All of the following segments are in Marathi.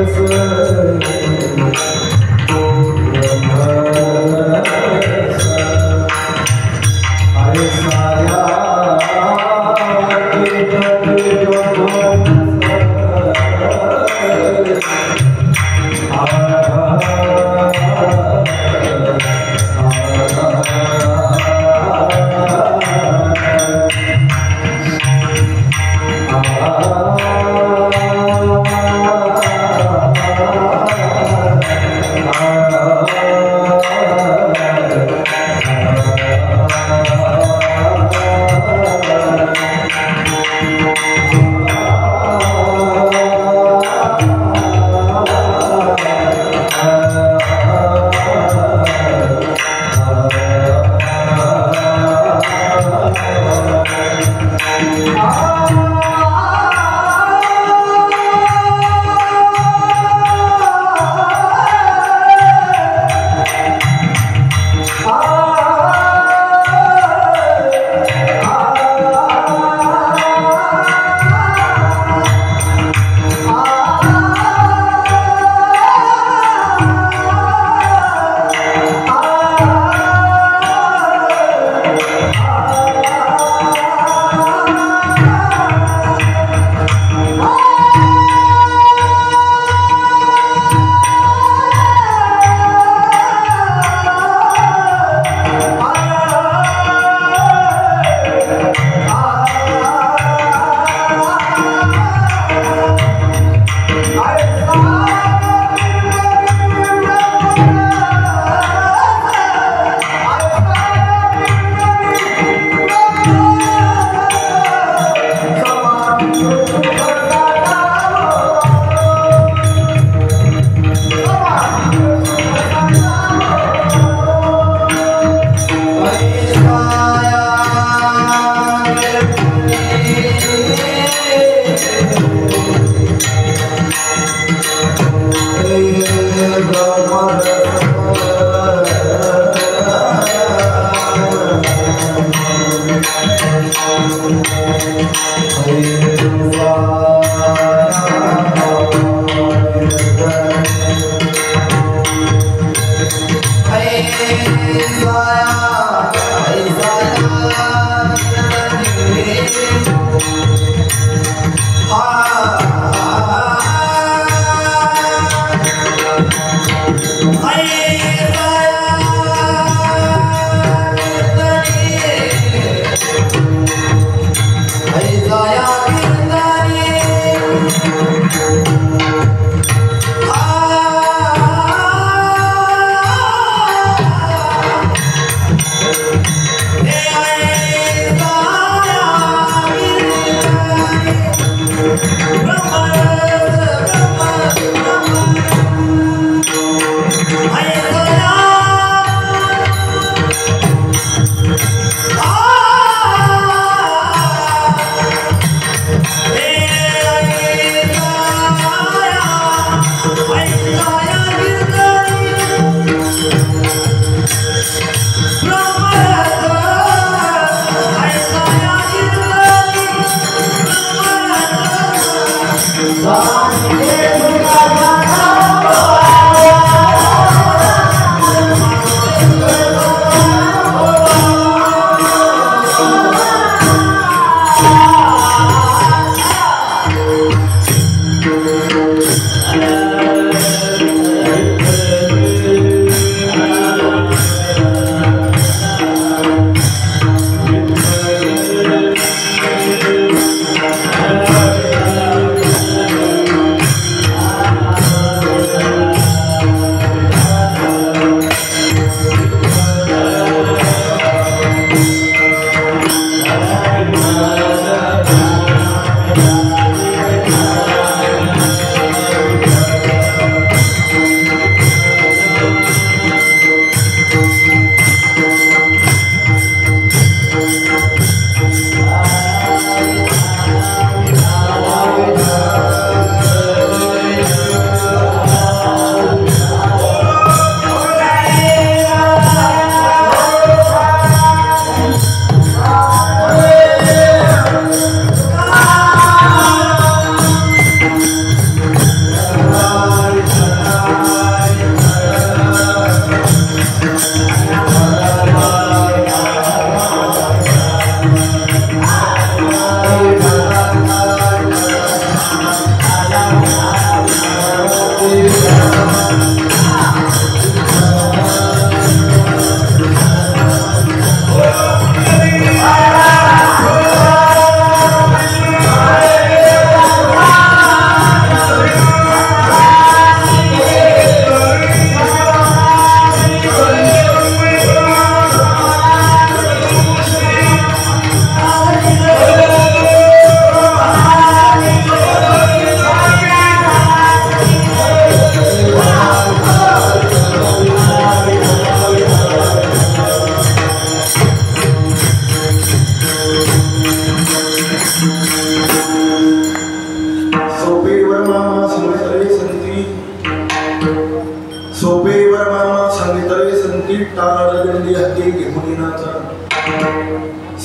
Yes,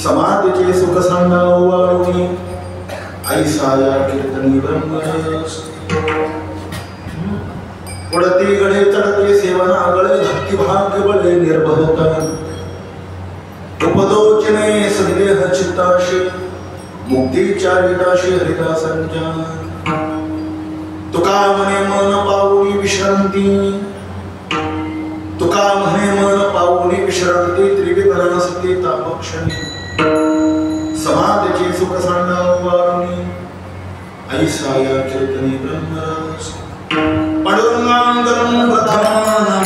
समाधीचे सुख सांगाव वाळुनी ऐसाया कीर्तनी ब्रह्मरस उडती गडे चढते सेवना गळे भक्ती भाग्य बळे निर्भवता उपदोचने सदेह चित्ताशी मुक्तीच्या विदाशी हरिदासांच्या तुका म्हणे मन पावनी विश्रांती तुका म्हणे मन पावनी विश्रांती त्रिविध सती तापक्षणी समाधीचे सुख सांगाव वारुणी ऐसाया कीर्तनी ब्रह्मरस पांडुरंगांगरं प्रधान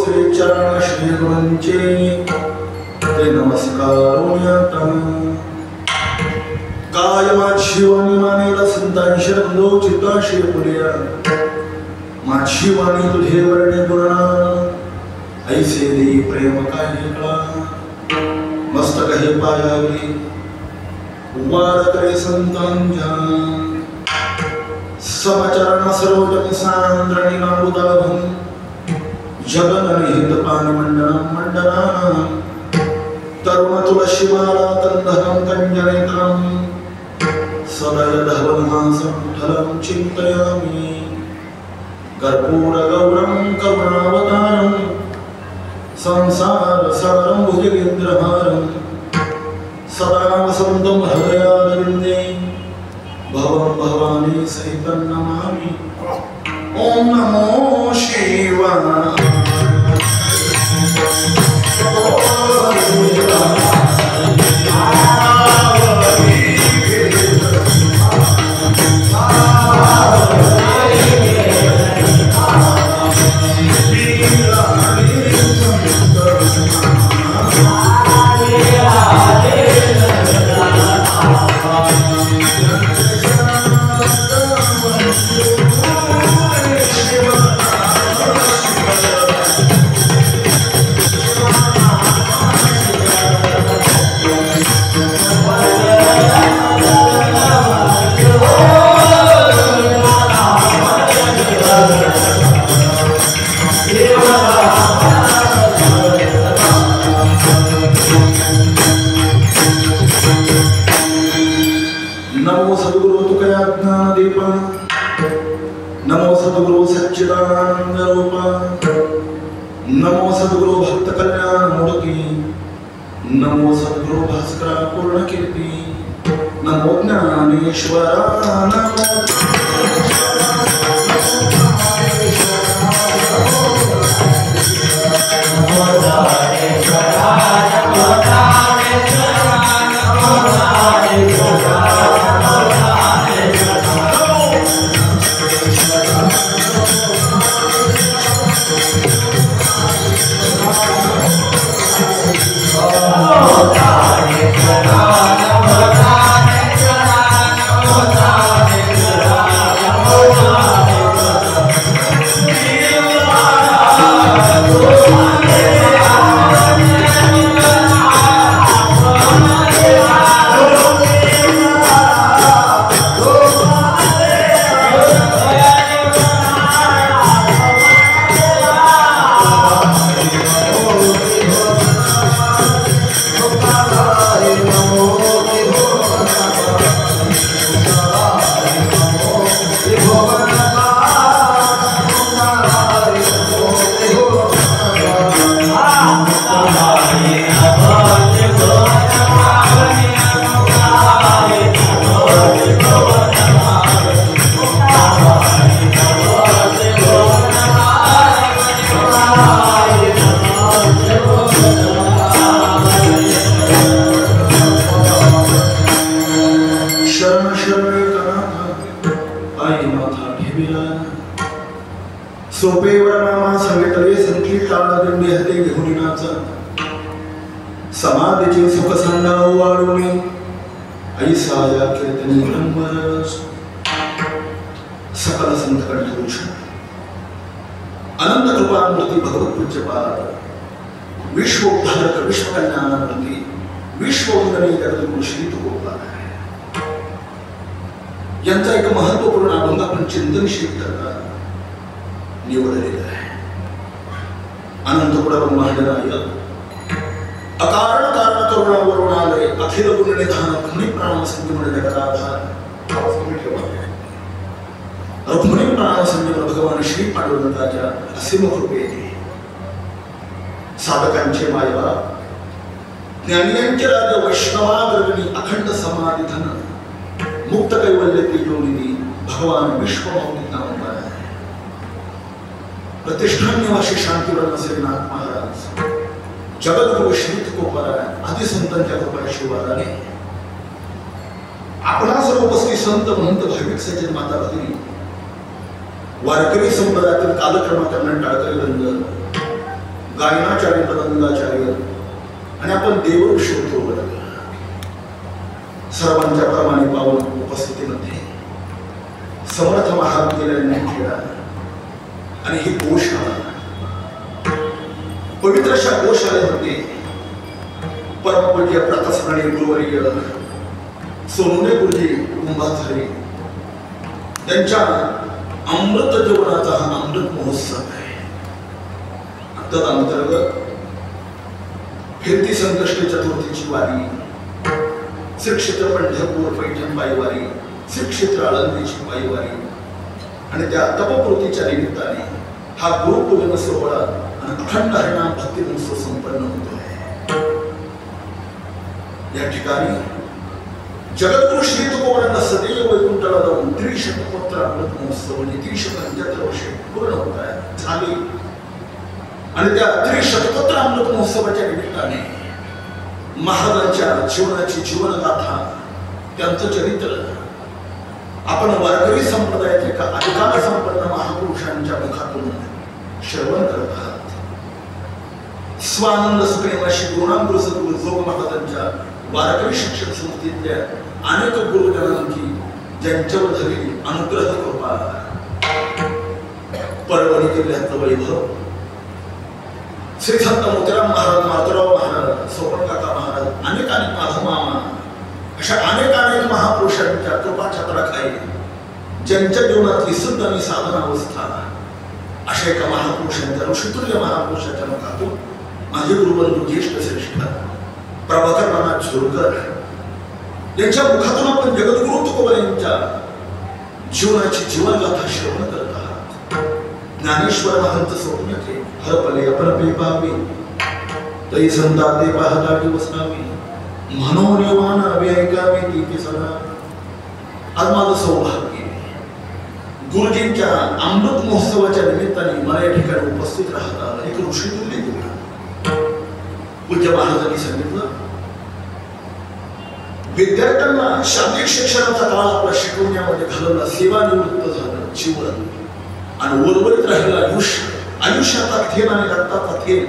श्री चरण श्री गुरुंचे ते नमस्कारोन्याता काय माझी वाणी मानेला संतांशी रंगो चित्ताशी पुरिया माझी वाणी तुझे वर्णे गुणा ऐसे देई प्रेम काय कळा मस्तक हे पायावरी वार करे संतांच्या समचरण सरोजन सांद्रणी नामुदाभं जगनहित पानमंडनं मंडनानां तरुण तुलसीमाला तन्धनं कञ्जनेत्रं सदय धवलहासं फलं चिन्तयामि कर्पूरगौरं करुणावतारं संसारसारं भुजगेन्द्रहारं सदा वसन्तं हृदयारविन्दे भवं भवानी सहितं नमामि ओम नमो शिवाय Oh नमो सद्गुरु सच्चिदानंद रूप, नमो सद्गुरु भक्त कल्याण मूर्ती, नमो सद्गुरु भास्करा पूर्ण कीर्ती, नमो ज्ञानेश्वरा, नमो सोपेवर नामा सांगितले संकीर्तन ताळदंडी हाते घेऊन नाचा, समाधीचे सुख सांडाव वाढवणे ऐसा या कीर्तनी ब्रह्मरस, सकल संत कंठभूषण अनंत कृपा मूर्ती भगवत पूज्यपाद, विश्वोद्धारक विश्वकल्याण मूर्ती विश्ववंदनीय जगद्गुरु श्री तुकोबाराय यांचा एक महत्वपूर्ण अभंग आपण चिंतनशील करता निवडलेला आहे. अनंत पुढं महाजनाय अकारण कारण करुणा वरुणालय अखिल गुण निधान रुक्मिणी प्राण संयमन जगदाधार, रुक्मिणी प्राण संयमन भगवान श्री पांडुरंगाच्या असीम कृपेने साधकांचे मायबा ज्ञानियांचे राज वैष्णवाग्रगणी अखंड समाधी धन मुक्त कैवल्य तेजोनिधी भगवान विश्वमौली नामधार प्रतिष्ठान निवासी शांतीव्रत श्रीनाथ महाराज जगद्गुरु श्री तुकोबाराय आदि संतांच्या कृपा शिवाराने आपणा सर्व उपस्थित संत महंत भाविक सज्जन माता भगिनी वारकरी संप्रदायातील कालक्रम करणारे टाळकरी वृंद, गायनाचार्य प्रबंधाचार्य आणि आपण देव श्रोतो वर्ग सर्वांच्या प्रमाणे पावन उपस्थितीमध्ये समर्थ महाविद्यालयाने खेळा आणि ही गोशाळा पवित्र अशा गोशाळेमध्ये परमपूज्य प्रतापस्मरणीय गुरुवर्य सोनवणे गुरुजी कुंभाचारी त्यांच्या अमृत जीवनाचा हा अमृत महोत्सव आहे. अंतर्गत फिरती संकष्टी चतुर्थीची वारी, श्री क्षेत्र पंढरपूर पैठण पायवारी, श्री क्षेत्र आळंदीची पायवारी आणि त्या तपपूर्तीच्या निमित्ताने हा गुरुपूजन सोहळा आणि अखंड हरिनाम भक्ती महोत्सव संपन्न होतो आहे. या ठिकाणी जगद्गुरु श्री तुकोबारांना सदैव वैकुंठाला जाऊन त्रिशतकोत्तर अमृत महोत्सव म्हणजे 375 वर्षे पूर्ण होत आहे झाली आणि त्या त्रिशतकोत्तर अमृत महोत्सवाच्या निमित्ताने महाराजांच्या जीवनाची जीवनगाथा, त्यांचं चरित्र आपण वारकरी संप्रदायातील एका अधिकार संपन्न महापुरुषांच्या मुखातून श्रवण करत आहात. स्वानंद सुखनिवासी गुरुनाम गुरु सद्गुरु जोग महाराजांच्या वारकरी शिक्षक संस्थेतल्या अनेक गुरुजनांची ज्यांच्यावर झालेली अनुग्रह कृपा, परभणी जिल्ह्याचं वैभव, श्री संत मोतीराम महाराज, माधवराव महाराज, सोपन काका महाराज, अनेक माधव मामा अशा अनेक महापुरुषांच्या कृपा छत्राखाली ज्यांच्या जीवनातली शुद्ध आणि साधना अवस्था अशा एका महापुरुषांच्या ऋषितुल्य महापुरुषाच्या मुखातून माझे गुरुबंधू ज्येष्ठ श्रेष्ठ प्रभाकर नाना झोरकर यांच्या मुखातून आपण जगद्गुरु तुकोबार यांच्या जीवनाची जीवनगाथा श्रवण करत आहोत. ज्ञानेश्वर महंत स्वप्नचे हरपले अपरपे पावे तै संता ते पाहता वसावे म्हणून येवान हवे ऐकावे ती सदा. आज माझं सौभाग्य गुरुजींच्या अमृत महोत्सवाच्या निमित्ताने मला या ठिकाणी उपस्थित राहता आलं. एक ऋषी तुल्य दिला पूज्य महाराजांनी सांगितलं, विद्यार्थ्यांना शारीरिक शिक्षणाचा काळ आपला शिकवण्यामध्ये घालवला, सेवानिवृत्त झालं जीवन आणि उर्वरित राहिलेलं आयुष्याचा थेंब आणि रक्ताचा थेंब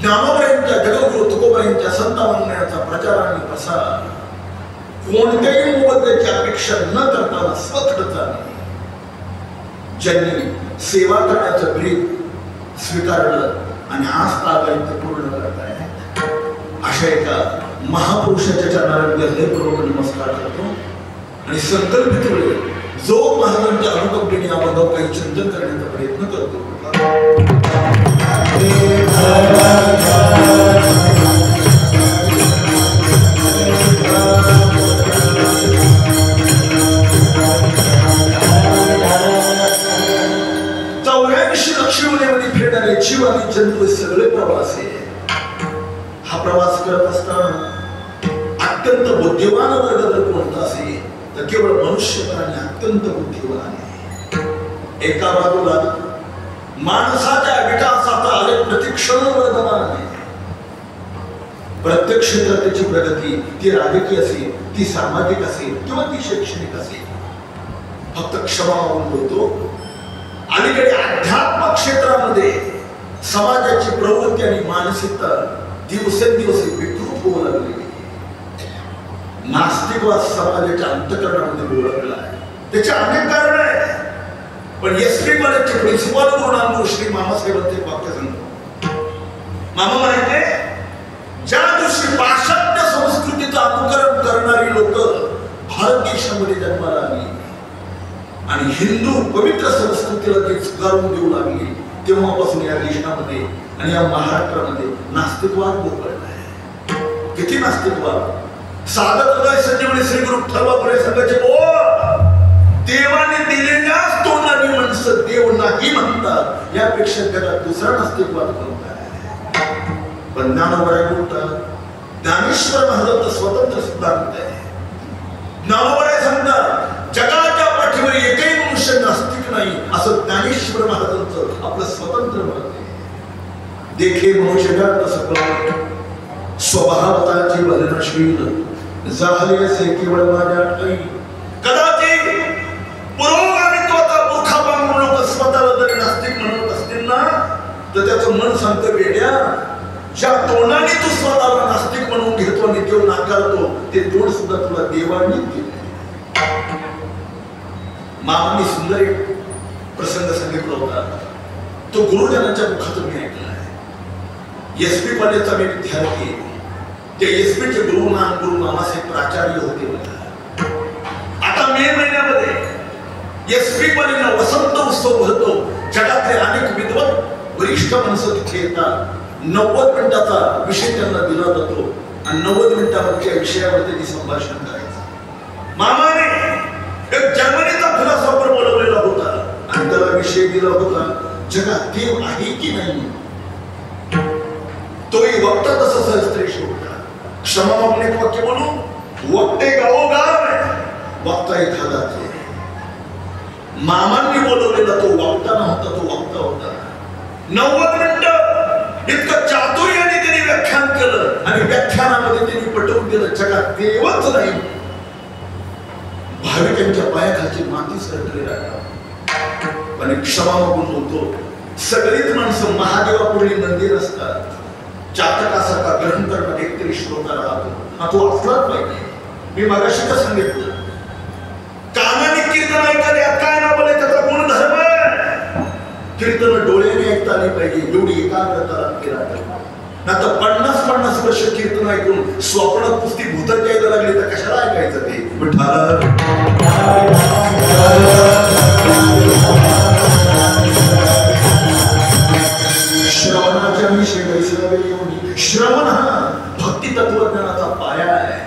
ज्ञानोबरायांच्या जगद्गुरु तुकोबरायांच्या संत वाङ्मयाचा प्रचार आणि प्रसार कोणत्याही मोबदल्याची अपेक्षा न करताना स्वखर्चाने ज्यांनी सेवा करण्याचं ब्रीद स्वीकारलं आणि आज तागायत पूर्ण करत आहे, अशा एका महापुरुषाच्या चरणाला हृदयपूर्वक नमस्कार करतो आणि संकल्पित वेळी जो महाराजांच्या अनुकंपेने आपण काही चिंतन करण्याचा प्रयत्न करतो. जीव आणि जंतू सगळे प्रवासी. हा प्रवास करत असताना अत्यंत बुद्धिमान वर्ग जर कोणता असेल तर केवळ मनुष्यपणाने अत्यंत बुद्धिमान आहे. एका बाजूला माणसाच्या विकासाचा आलेख प्रतिक्षण वर्धमान आहे. प्रत्येक क्षेत्रात त्याची प्रगती, ती राजकीय असेल, ती सामाजिक असेल किंवा ती शैक्षणिक असेल, फक्त क्षमा होतो. अलीकडे अध्यात्म क्षेत्रामध्ये समाजाची प्रवृत्ती आणि मानसिकता दिवसेंदिवस विकृत होऊ लागली. नास्तिकवाद समाजाच्या अंतःकरणामध्ये बोलवलेला आहे. त्याचे अनेक कारण आहे, पण एसपी कॉलेजचे प्रिन्सिपल गुरुनानक श्री मामासाहेबांचे वाक्य सांगतो. मामा म्हणायचे, ज्या दिवशी पाश्चात्य संस्कृतीचं अनुकरण करणारी लोक भारत देशामध्ये जन्माला आली आणि हिंदू पवित्र संस्कृतीला ते स्वीकारून देऊ लागली, तेव्हापासून या देशामध्ये आणि या महाराष्ट्रामध्ये नास्तिकवाद बोलला आहे. किती नास्तिकवाद! साधक संजीवनी श्री गुरु ठरवा सांगायचे, देवाने दिलेल्याच तोंडाने माणसं देव नाही म्हणतात, यापेक्षा जगात दुसरा नास्तिकवाद कोणता आहे? पण ज्ञानोबराय बोलतात, ज्ञानेश्वर महाराज स्वतंत्र सिद्धांत आहे. ज्ञानोबराय सांगतात, जगाच्या पाठीवर एकही मनुष्य नास्तिक नाही, असं ज्ञानेश्वर महाराजांचं आपलं स्वतंत्र मत आहे. देखे मनुष्य जगत सकल स्वभावताची बलनशील झाले असे केवळ माझ्या ठाई. कदाचित पुरोगामित्वाचा मूर्खापान लोक स्वतःला जरी नास्तिक म्हणत असतील ना, तर त्याचं मन सांगतं, वेड्या, ज्या तोंडाने तू स्वतःला नास्तिक म्हणून घेतो आणि देव नाकारतो, ते तोंड सुद्धा तुला देवाने दिले. मामांनी सुंदर एक प्रसंग सांगितला होता, तो गुरुजनांच्या मुखातून मी ऐकला आहे. एसपी कॉलेजचा मी विद्यार्थी, ते एसपीचे गुरु मामासाहेब प्राचार्य होते. आता मे महिन्यामध्ये एसपी कॉलेजला वसंत उत्सव भरतो. जगातले अनेक विद्वान वरिष्ठ माणसं तिथे येतात. 90 मिनिटाचा विषय त्यांना दिला जातो आणि 90 मिनिटावरच्या विषयावर त्यांनी संभाषण करायचं. मामाने एक जर्मनीचा फिलॉसॉफर बोलवलेला होता आणि त्याला विषय दिला होता, जगात देव आहे की नाही. तोही वक्ता तसा सहस्त्रेश होता. क्षमा मागून एक वाक्य म्हणून, वक्ते गावोगाव वक्ता एखादाच आहे. मामांनी बोलवलेला तो वक्ता नव्हता, तो वक्ता होता. 90 मिनिटं इतकं चातुर्याने त्यांनी व्याख्यान केलं आणि व्याख्यानामध्ये त्यांनी पटवून दिलं, जगात देवच नाही. भाविकांच्या पायाखालची माती सरकली राहतात. पण क्षमा मागून होतो, सगळीच माणसं महादेवापुढे मंदिर असतात. चातकासारखा ग्रहण करणारा एकतरी श्रोता राहतो, हा तो असलाच पाहिजे. मी मगाशी का सांगितलं, कानाने कीर्तन ऐकायला काय ना बोले त्याचा गुणधर्म आहे. कीर्तन डोळ्याने ऐकता आली पाहिजे, एवढी एकाग्रता लागते. आता 50 वर्ष कीर्तन ऐकून स्वप्नात पुस्ती भूतात यायला लागली तर कशाला ऐकायचं ते. श्रवणाच्या विषयी श्रवण हा भक्ती तत्वज्ञानाचा पाया आहे.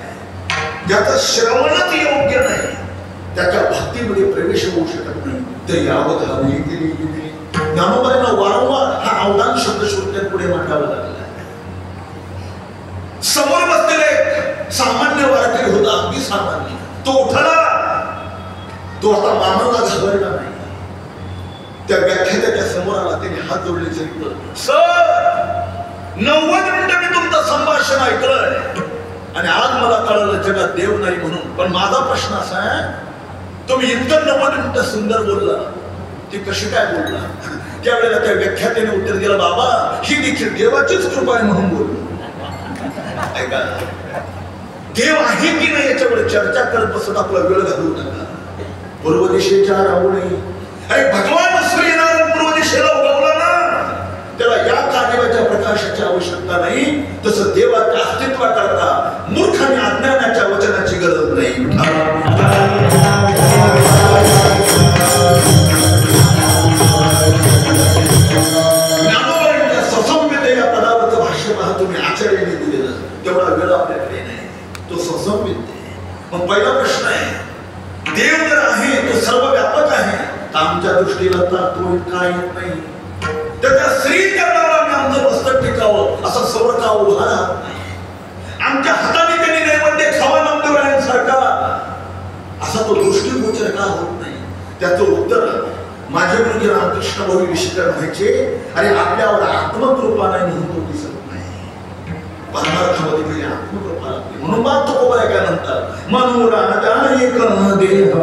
ज्याचं श्रवणच योग्य नाही, त्याच्या भक्तीमध्ये प्रवेश होऊ शकत नाही. तर यावत हवी केली ज्ञानोबांना वारंवार हा अवदान शब्द श्रोत्यात पुढे मांडावा लागला. समोर बसलेले सामान्य वारकरी होता, अगदी सामान्य. तो उठला, तो आता मानवला घाबरला नाही. त्या व्याख्यात्याच्या समोर आला, त्याने हात जोडले सांगितलं, सर 90 मिनिटं मी तुमचं संभाषण ऐकलंय आणि आज मला कळलं जगात देव नाही म्हणून. पण माझा प्रश्न असा आहे, तुम्ही इतकं 90 मिनिटं सुंदर बोलला, ते कशी काय बोलला? त्यावेळेला त्या व्याख्यात्याने उत्तर दिलं, बाबा ही देखील देवाचीच कृपा आहे म्हणून बोललो. ऐका, देव आहे की नाही याच्यावर चर्चा करत बसत आपला वेळ घालवू नका. पूर्व दिशेच्या राहुणे, अरे भगवान सूर्यनारायण पूर्व दिशेला उगवला ना, त्याला या कादेवाच्या प्रकाशाची आवश्यकता नाही. तसं देवाच्या अस्तित्वाकरता मूर्ख आणि अज्ञानाच्या वचनाची गरज नाही. ज्ञानोबांच्या ससंवेद या पदावरचं भाष्य पहा तुम्ही, आचार्याने दिलेलं. तेवढा वेळ आपल्याकडे नाही, तो ससंवेद आहे. मग पहिला प्रश्न आहे, देव जर आहे तो सर्व व्यापक आहे, तर आमच्या दृष्टीला तर तो काय येत नाही. त्याच्या श्रीचरणावर आम्ही आमचं मस्तक टेकावं असं सवर का उभा राहत नाही. आमच्या हाताने त्यांनी नैवेद्य खावा नामदेवरायांसारखा असा तो दृष्टीगोचर का होत नाही. त्याचं उत्तर माझे गुरुजी रामकृष्ण भाऊ विश्लेषण व्हायचे, अरे आपल्यावर आत्मकृपा नाही म्हणून तो दिसत नाही, परमार्थामध्ये गेली आत्मकृपा लागते. म्हणून मग तो कोबा काय म्हणतात, मनोराजा एक देह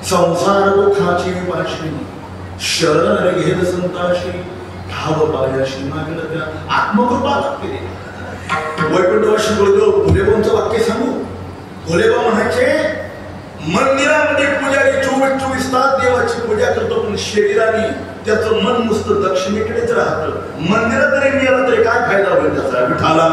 संसार दुःखाची पाशी शरण घेल संताशी भाव पायाशी मागलं त्या आत्मकृपा लागते. वैकुंठवासी गुरुदेव भोलेबाबांचं वाक्य सांगू. भोलेबा म्हणायचे, मंदिरामध्ये पुजारी 24 तास देवाची पूजा करतो, पण शरीराने त्याचं मन नुसतं दक्षिणेकडेच राहतं. मंदिरात जरी गेला तरी काय फायदा होईल त्याचा? विठाला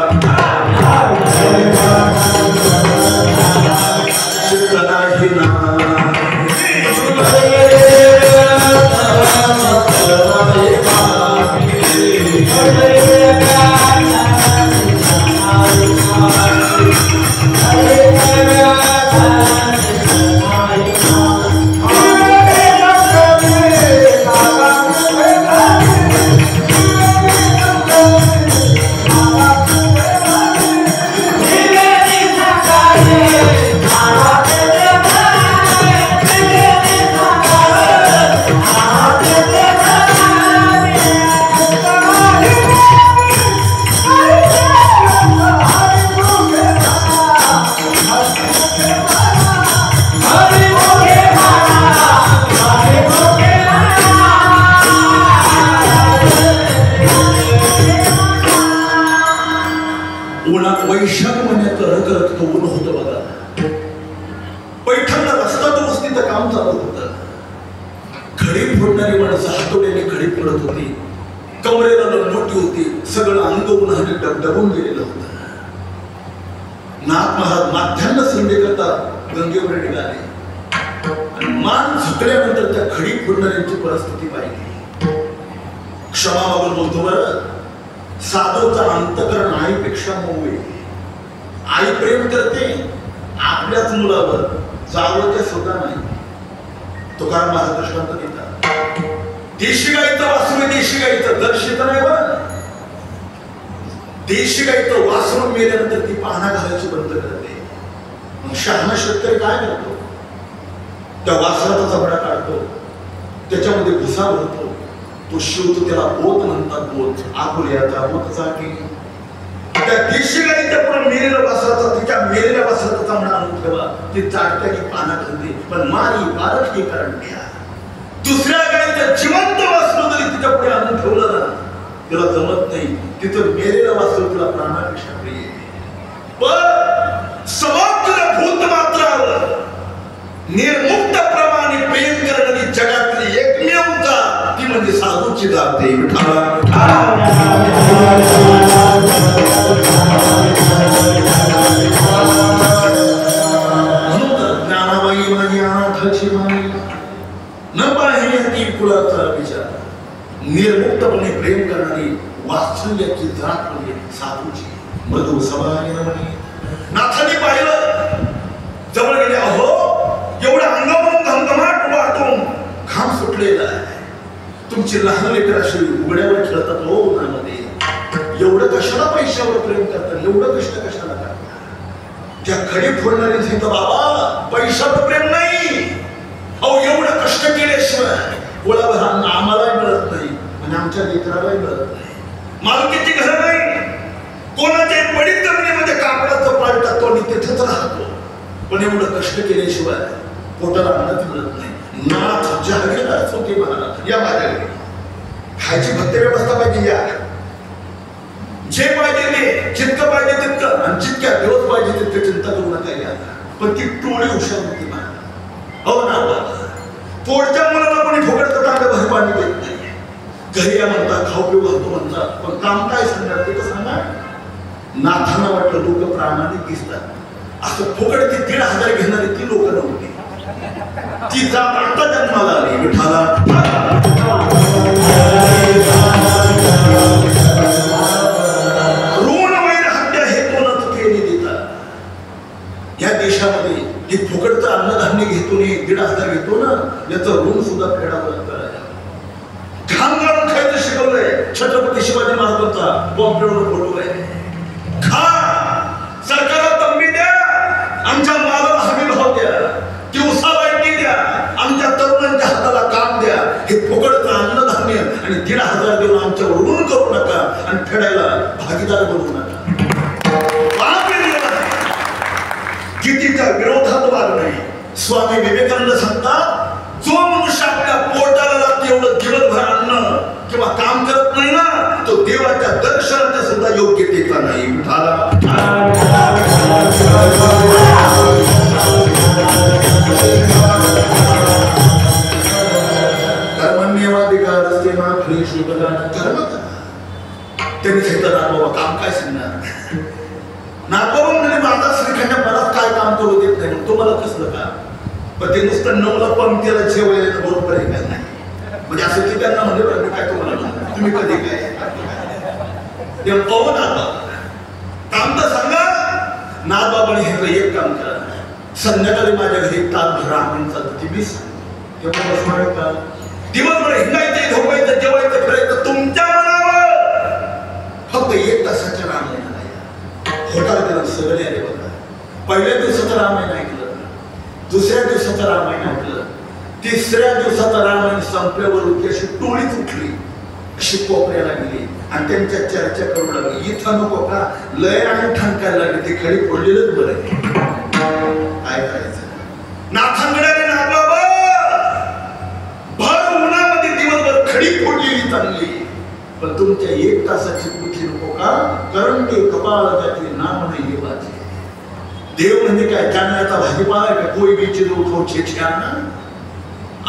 वैशाख महिन्यात रखरख ऊन होतं बघा. पैठणला रस्ता दुरुस्तीचं काम चालू होतं. खडी फोडणारी माणसं हातोड्याने खडी फोडत होती, कमरेला लंगोटी होती, सगळं अंग उन्हाने डबडबून गेलेलं होतं. नाथ महाराज माध्यान्ह संधी करता गंगेवर निघाले आणि मान झुकल्यानंतर त्या खडी फोडणाऱ्यांची परिस्थिती पाहिली. क्षमा मागून बोलतो बरं, साधूचा अंतकरण आईपेक्षा मऊ आहे. आई प्रेम करते आपल्याच मुलावर, जावं ते सुद्धा नाही. तुकाराम महाराज दृष्टांत देतात, देशी गाईचं वासरू देशी गाईचं दर्शित नाही बरं. देशी गाईचं वासरू मेल्यानंतर ती पाहणा घालायची बंद करते. मग शहाणा शेतकरी काय करतो? त्या वासराचा चमडा काढतो, त्याच्यामध्ये भुसा भरतो, तो शिवतो, त्याला बोत म्हणतात. बोत आकुल्याचा बोत चाकी. त्या देशी गाईच्या पुढे मेलेल्या वासराचा, तिच्या मेलेल्या वासराचा चमडा आणून ठेवा, ती चाटत्या की पाना घालते, पण मारी बारक ही करंट्या. दुसऱ्या गाईचं जिवंत वासरू जरी तिच्या पुढे आणून ठेवलं ना, तिला जमत नाही. तिथं मेलेलं वासरू तिला प्राणापेक्षा प्रिय. पण समग्र भूतमात्रावर निर्मुक्त प्रमाणे प्रेम करणारी जगातली एकमेव जात ती म्हणजे साधूची जात आहे. म्हणून ज्ञानाबाई माझी अनाथाची माई, न पाहिजे ती कुलाचा विचार, निर्मुक्तपणे प्रेम करणारी वात्सल्याची जात म्हणजे साधूची. मधु सभाने म्हणे, नाथाने पाहिलं, जवळ गेले, अहो एवढं अंगावरून घमघमाट वाटून घाम सुटलेला आहे. तुमची लहान लेकर अशी उघड्यावर खेळतात हो उन्हामध्ये, एवढं कशाला पैशावर प्रेम करतात, एवढं कष्ट कशाला करतात? त्या खडी फोडणारे सांगतात, बाबा पैशावर प्रेम नाही, अहो एवढं कष्ट केल्याशिवाय गोळाभर अन्न आम्हालाही मिळत नाही आणि आमच्या लेकरालाही मिळत नाही. मालकीची घर नाही, कोणाच्या पडीत जमिनीमध्ये कापडाचं पाळ टाकतो आणि तिथेच राहतो, पण एवढं कष्ट केल्याशिवाय पोटाला अन्नच मिळत नाही. नाथ जहागीरदारच होते महाराज, या माझ्याकडे खायची भत्ते व्यवस्था पाहिजे, या जे पाहिजे ते, जितकं पाहिजे तितकं, आणि जितक्या दिवस पाहिजे तितकं चिंता करू नका या. पण ती टोळी हुशार होती महाराज. हो ना, पोटच्या मुलाला कोणी फुकटचं तांबे भर पाणी देत नाही. घरी या म्हणतात, खाऊ पिऊ घालतो म्हणतात, पण काम काय सांगणार ते तर सांगा. नाथांना वाटलं लोक प्रामाणिक दिसतात, असं फुकट ती 1,500 घेणारी ती लोक नव्हती. ती जात आता जन्माला आली. विठाला ऋण वैर हत्या हे कोणच केली देतात. या देशामध्ये हे फुकटचं अन्नधान्य घेतो नाही, 1,500 घेतो ना, याचं ऋण सुद्धा फेडावं लागतं. घाम गाळून खायचं शिकवलंय. छत्रपती शिवाजी महाराजांचा बॉम्बेवर फोटो आहे. खा, सरकारला तंबी द्या, आमच्या मालाला हमी भाव द्या, ती उसाबाईटी द्या, आमच्या तरुणांच्या हाताला काम द्या. हे फुकटचं अन्नधान्य आणि 1,500 देऊन आमच्यावर ऋण करू नका आणि फेडायला भागीदार बनवू नका. कितीच्या विरोधात वागणे. स्वामी विवेकानंद सांगतात, जो मनुष्य आपल्या पोटाला लागते एवढं दिवसभर अन्न किंवा काम करत नाही ना, तो देवाच्या दर्शनाच्या सुद्धा योग्यतेचा नाही. कर्मण्यवाधिकार असते ना, कर्म त्यांनी सांगितलं, ना बाबा काम काय सांगणार. नागबाबा म्हणजे माझा श्रीखंड मला काय काम करू देत नाही, तुम्हाला कसलं का? पण ते नुसतं 9ला पंक्तीला जेवायला बरोबर आहे काय नाही, म्हणजे असं की त्यांना म्हणजे बरं काय तुम्हाला तुम्ही कधी काय ते पाहून आता काम तर सांगा. नागबाबाने हे एक काम करा, संध्याकाळी माझ्या घरी तासभर राहून चालतं, ती मी तेव्हा बसणार का? दिवसभर हिंडायचं, झोपायचं, जेवायचं, फिरायचं तुमच्या मनावर. फक्त 1 तासाच्या रामायण होटाला त्याला सगळे आले बघा. पहिल्या दिवसाचं रामायण ऐकलं, दुसऱ्या दिवसाचं रामायण ऐकलं, तिसऱ्या दिवसाचं रामायण संपल्यावर होती अशी टोळीच उठली, अशी कोपऱ्याला गेली आणि त्यांच्या चर्चा करू लागली. इथं नको का, लय आणि ठणकायला लागली, ती खडी फोडलेलंच बरं. काय करायचं? नाथांगडाने नागबाबा भर उन्हामध्ये दिवसभर खडी फोडलेली चांगली, पण तुमच्या 1 तासाची बुद्धी नको का? कारण ते कपाळ जाते नाम नाही वाचे. देव म्हणजे काय, जाण्याचा भाजीपाला आहे का? कोई बीच दो छेछे आणा.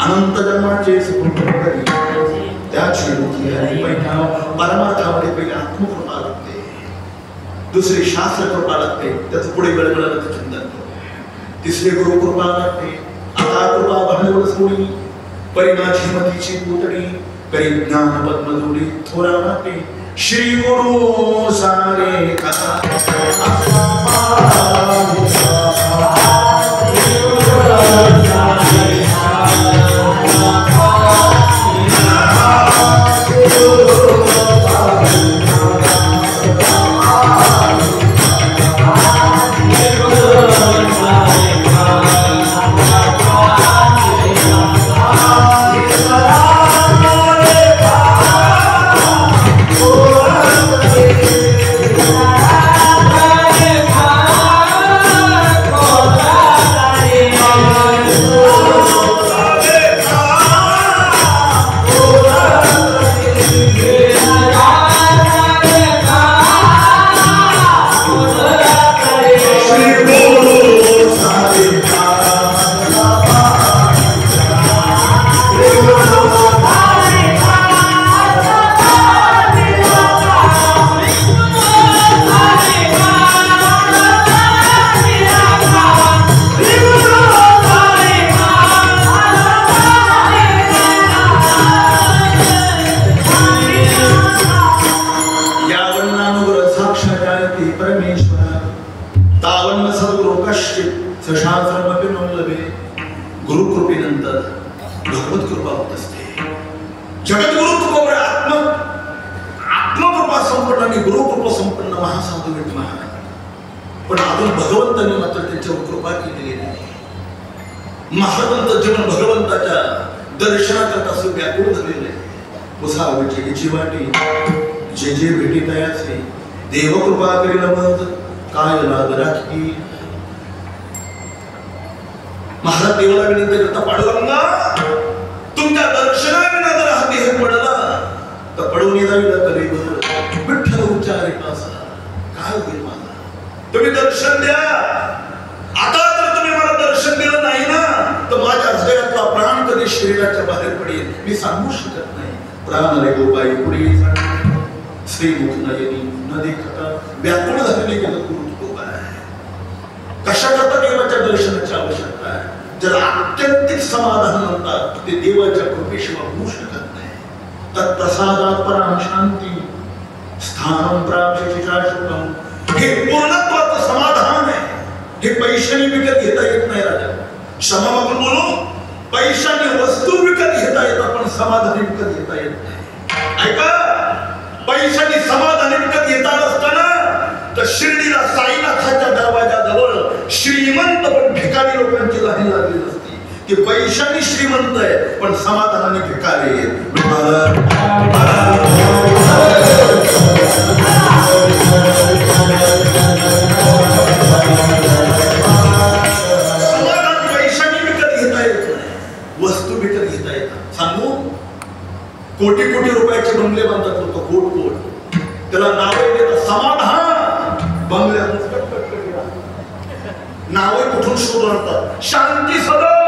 अनंत जन्माचे सुखकरी त्याची मुखी हरी पहिला परमार्थामध्ये पहिले आत्मकृपा लागते, दुसरी शास्त्र कृपा लागते, त्याच पुढे गडगडाला चिंतन, तिसरी गुरु कृपा लागते. आता कृपा भांडवल सोडी परिमाची मतीची पुतळी करी ज्ञान पद्मधुडी थोरा वाटे श्री गुरु सारे कथा गुरुकृपेनंतर भगवत कृपा होत असते. जगद्गुरु तुकोबळे आत्मकृपा संपन्न आणि गुरुकृपा संपन्न महासाधू विद्यमान, पण अजून भगवंतांनी मात्र त्यांच्यावर कृपा केलेली नाही. महाराजांचं जीवन भगवंताच्या दर्शनाकरता असं व्याकुळ झालेलं आहे. पुसावची जीवाटी जे जे भेटी तयाचे देव कृपा करील मत काय लाग राखी. महाराज देवाला विनंती करता, पांडुरंगा तुमच्या दर्शनाविना जर हा देह पडला तर पडून जाईल तरी विठ्ठल उच्चारे काय होईल माझा, तुम्ही दर्शन द्या. आता जर तुम्ही मला दर्शन दिलं नाही ना तर माझ्या हृदयातला प्राण कधी शरीराच्या बाहेर पडेल मी सांगू शकत नाही. प्राण रे गोपाई पुढे श्रीमुख नयनी न देखता व्याकुळ झालेली जगद्गुरु तुकोबा आहे. कशा करता देवाच्या दर्शनाची आवश्यकता आहे. ज्याला आत्यंतिक समाधान म्हणतात ते देवाच्या कृपेशिवाय होऊ शकत नाही. तत्प्रसादात पराम शांती स्थानं प्राप्ती शाश्वतम. हे पूर्णत्वाचं समाधान आहे. हे पैशाने विकत घेता येत नाही राजा. क्षमा मागून बोलू, पैशाने वस्तू विकत घेता येतात पण समाधान विकत घेता येत नाही. ऐका, पैशाने समाधान विकत घेता असताना तर शिर्डीला साईनाथाच्या दरवाजाजवळ श्रीमंत पण भिकारी लोकांची लाईन लागली असती. की पैशाने श्रीमंत आहे पण समाधानाने भिकारी आहे. समाधान पैशाने विकत घेता येत नाही, वस्तू विकत घेता येतात. सांगू, कोटी कोटी रुपयाचे बंगले बांधतात लोक, कोट कोट, त्याला नाव देतात समाधान. बंगल्यात नाव कुठून शोधून आणतात, शांती सदर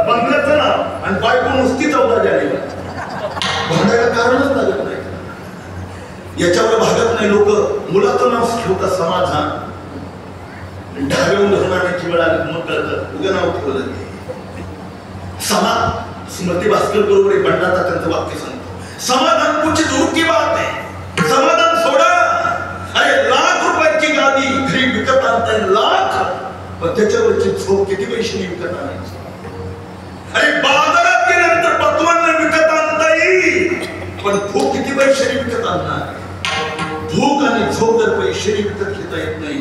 बंगल्याचं नाव आणि बायको नुसती 14 जानेवारी. भांडायला कारणच लागत नाही. याच्यावर भागत नाही लोक. मुलाचं नाव ठेवतात समाधान. ढाब्याहून धरून आणायची वेळ आली मग कळतं उद्या नाव ठेवलं. स्मृती भास्कर बरोबर बंडाचा त्यांचं वाक्य सांगतो, समाधान कुछ दूर की बात आहे. समाधान सोडा. अरे लाख रुपयाची गादी घरी विकत आणताय, लाख, पण त्याच्यावरची झोप किती पैशाने विकत आणायची. अरे बाजारात गेल्यानंतर पतवांना विकत आणता येईल पण भूक किती पैशाने विकत आणणार. भूक आणि झोप जर पैशाने विकत घेता येत नाही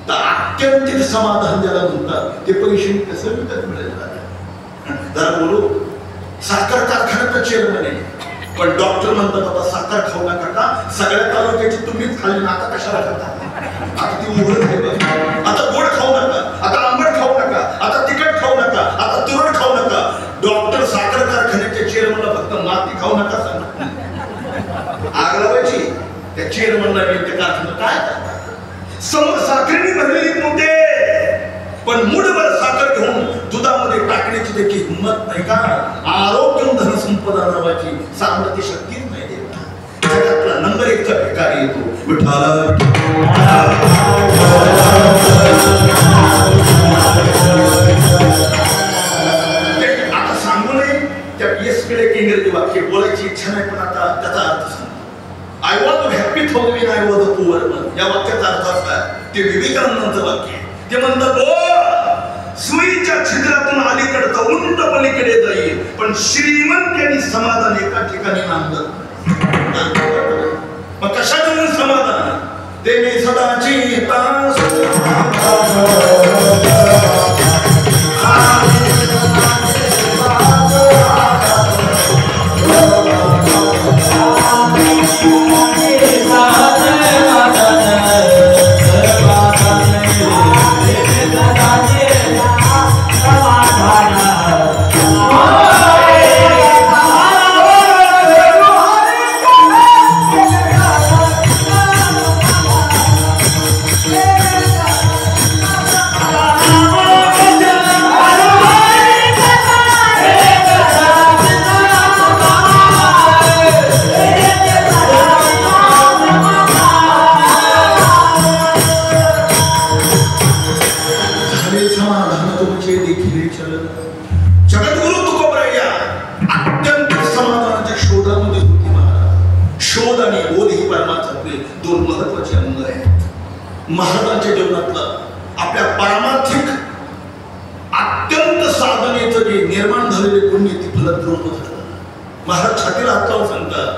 तर आत्यंतिक समाधान ज्याला म्हणतात ते पैशाने कसं विकत मिळेल. जरा बोलू, साखर कारखान्याचा चेअरमन आहे पण डॉक्टर म्हणतात आता साखर खाऊ नका का, सगळ्या तालुक्याची तुम्हीच खाल्ली ना, आता कशाला खाता. आता ती उघड आहे, आता गोड खाऊ नका, आता आंबट खाऊ नका, आता तिखट खाऊ नका, आता तुरट खाऊ नका. डॉक्टर साखर कारखान्याच्या चेअरमनला फक्त माती खाऊ नका सांगत नाही. आग लावायची त्या चेअरमनला ते कारखाना काय समोर साखरेने भरलेली मोठे पण मुठभर साखर घेऊन दुधामध्ये टाकण्याची देखील हिंमत नाही का? आरोग्य धन संपदा नावाची सामर्थ्य शक्तीच नाही देवा. जगातला नंबर 1 चा भिकारी येतो विठ्ठल. आता सांगू नये त्या पीएसकडे इंग्रजी वाक्य बोलायची इच्छा नाही, पण आता त्याचा अर्थ सांगतो. I was happy though I was a poor man. या वाक्याचा अर्थ असा आहे, ते विवेकानंदांचं वाक्य. ते म्हणतात सुईच्या छिद्रातून अलीकडचा उंट पलीकडे जाईल, पण श्रीमंत आणि समाधान एका ठिकाणी नांदत. मग कशा देऊन समाधान? ते मी सदाची महाराजांच्या जीवनातलं आपल्या पारमार्थिक अत्यंत साधनेचं जे निर्माण झालेले पुण्य ती फलद्रूप झालं. महाराज छातीला हात लावून सांगतात,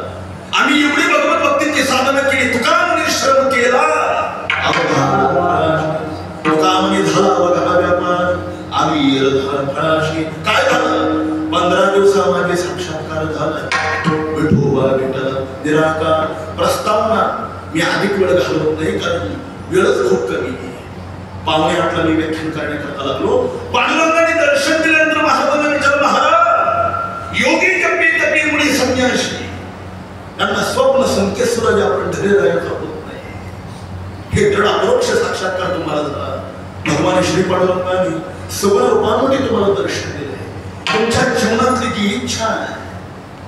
आम्ही एवढी भगवत भक्तीची साधना केली, तुका म्हणे श्रम केला, तुका म्हणे झाला अवघा व्यापार, आम्ही फळाशी. काय झालं? 15 दिवसा माझे साक्षात्कार झाला. विठोबा विठ्ठल निराकार प्रस्तावना मी अधिक वेळ घालवत नाही, कारण वेळच खूप कमी आहे. 7:45 मी व्याख्यान करण्याकरता लागलो. पांडुरंगाने दर्शन दिल्यानंतर महाराजांना विचारलं, महाराज योगी जपी तपी मुळी संन्याशी, त्यांना स्वप्न संकेश्वर आपण धरे राहायचं होत नाही. हे दृढ अपरोक्ष साक्षात्कार तुम्हाला झाला. भगवान श्री पांडुरंगाने सगळं रूपांमध्ये तुम्हाला दर्शन दिले. तुमच्या जीवनातली जी इच्छा आहे,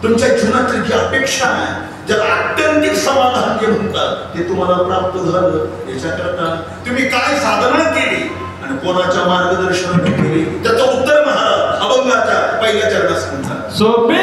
तुमच्या जीवनातली जी अपेक्षा आहे, ज्याला आत्यंतिक समाधान जे म्हणतात, ते तुम्हाला प्राप्त झालं. याच्याकरता तुम्ही काय साधना केली आणि कोणाच्या मार्गदर्शनाने केली, त्याचं उत्तर महाराज अभंगाच्या पहिल्या चरणात सांगतात. सोपे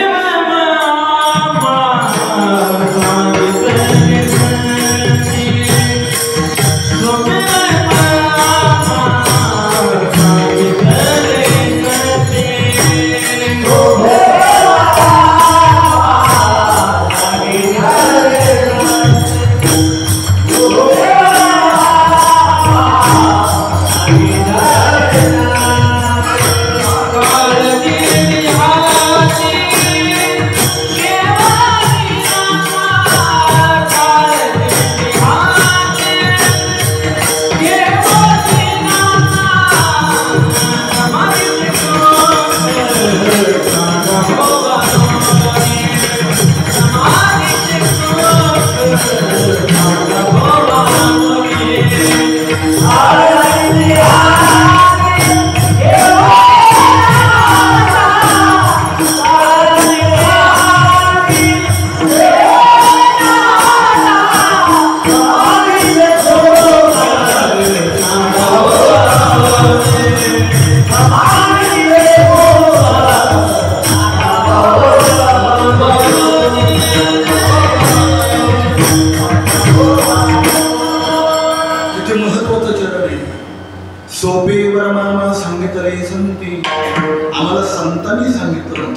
आम्हाला संतांनी सांगितलं.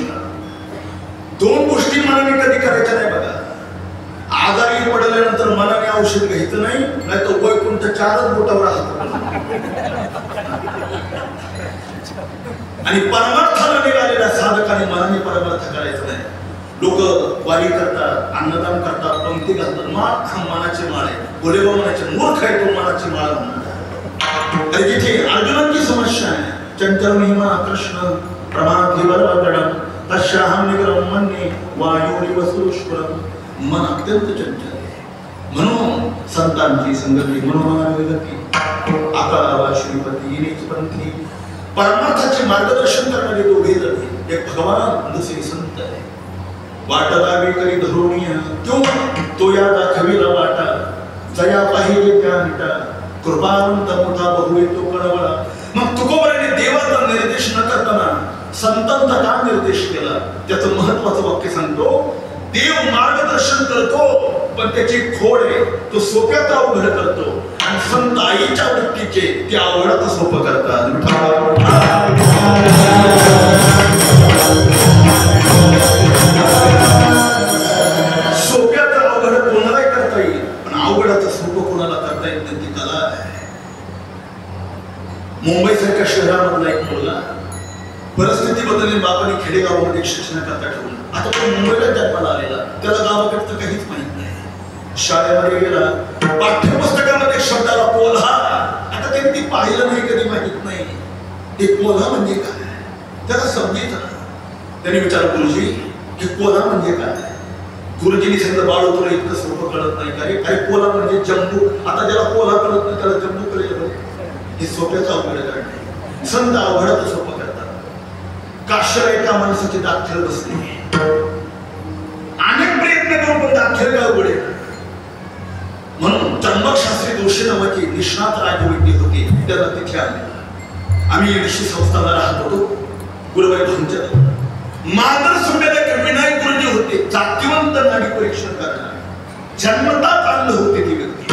2 गोष्टी मनाने कधी करायच्या नाही बघा. आजारी पडल्यानंतर मनाने औषध घ्यायचं नाही, नाहीतर वैकुंठ 4च बोटावर हात. आणि परमार्थाला निघालेल्या साधकाने मनाने परमार्थ करायचं नाही. लोक वारी करतात, अन्नदान करतात, पंक्ती घालतात, माळ हा मनाची माळ आहे. गोलेबा म्हणायचे मूर्ख आहे तो मनाची माळ म्हणतात. आणि जिथे अर्जुनाची समस्या आहे, चंचल महिमा कृष्ण प्रमाधिवरवदनं तस्याहं निग्रहं मन्ये वायुरिव सुष्फुरं. मन अत्यंत चंचल आहे. म्हणून संतांची संगती मनोमार्गगती आकावा श्रीपती नीच पंथी परमार्थाचे मार्गदर्शन करणारे दोघे जण एक भगवान जसे संत आहे. वाट दावी करी धरोणीय तो या दाखविला वाटा जया पाहिजे त्या निटा कृपावंत मोठा बहु येतो कळवळा. मग तुकोबराने देवाचा निर्देश न करताना संतांचा का निर्देश केला? त्याचं महत्वाचं वाक्य सांगतो. देव मार्गदर्शन करतो पण त्याची खोड आहे तो सोप्यात अवघड करतो आणि संत आईच्या वृत्तीचे ते अवघडात सोपं करतात. सोप्याचं अवघड कोणालाही करता येईल पण अवघडाचं सोपं कोणाला करता येत नाही. ती कला आहे. मुंबईसारख्या शहरामधला एक मुलगा परिस्थिती बदलली बापाने खेडेगावामध्ये शिक्षणाकरता ठेवलं. आता तो मुंबईला जन्माला आलेला त्याला गावाकडचं काहीच माहित नाही. शाळेमध्ये गेला पाठ्यपुस्तकामध्ये शब्दाला कोल्हा आता त्यांनी ती पाहिलं नाही कधी माहित नाही. ते कोल्हा म्हणजे काय त्याला समजेल. त्यांनी विचारलं गुरुजी की कोल्हा म्हणजे काय? गुरुजींनी सांगितलं बाळू तुला इतकं सोपं कळत नाही का रे? काय कोल्हा म्हणजे जम्बू. आता ज्याला कोल्हा कळत नाही त्याला जम्बू कळेल. हे सोप्याचं अवघड करणे. संत अवघडाचं सोपं करतात. काश्याला एका माणसाची दाखल बसली. अनेक प्रयत्न करून पण दाखल का अवघड आहे. म्हणून त्र्यंबकशास्त्री जोशी नावाची निष्णात राजवैद्य होते त्याला तिथे आले. आम्ही ऋषी संस्थाला राहत होतो. गुरुबाई भांच्या मात्र सुट्याला विनायक गुरुजी होते. जातीवंत नाडी परीक्षण करणारे जन्मताच आणलं होते ती व्यक्ती.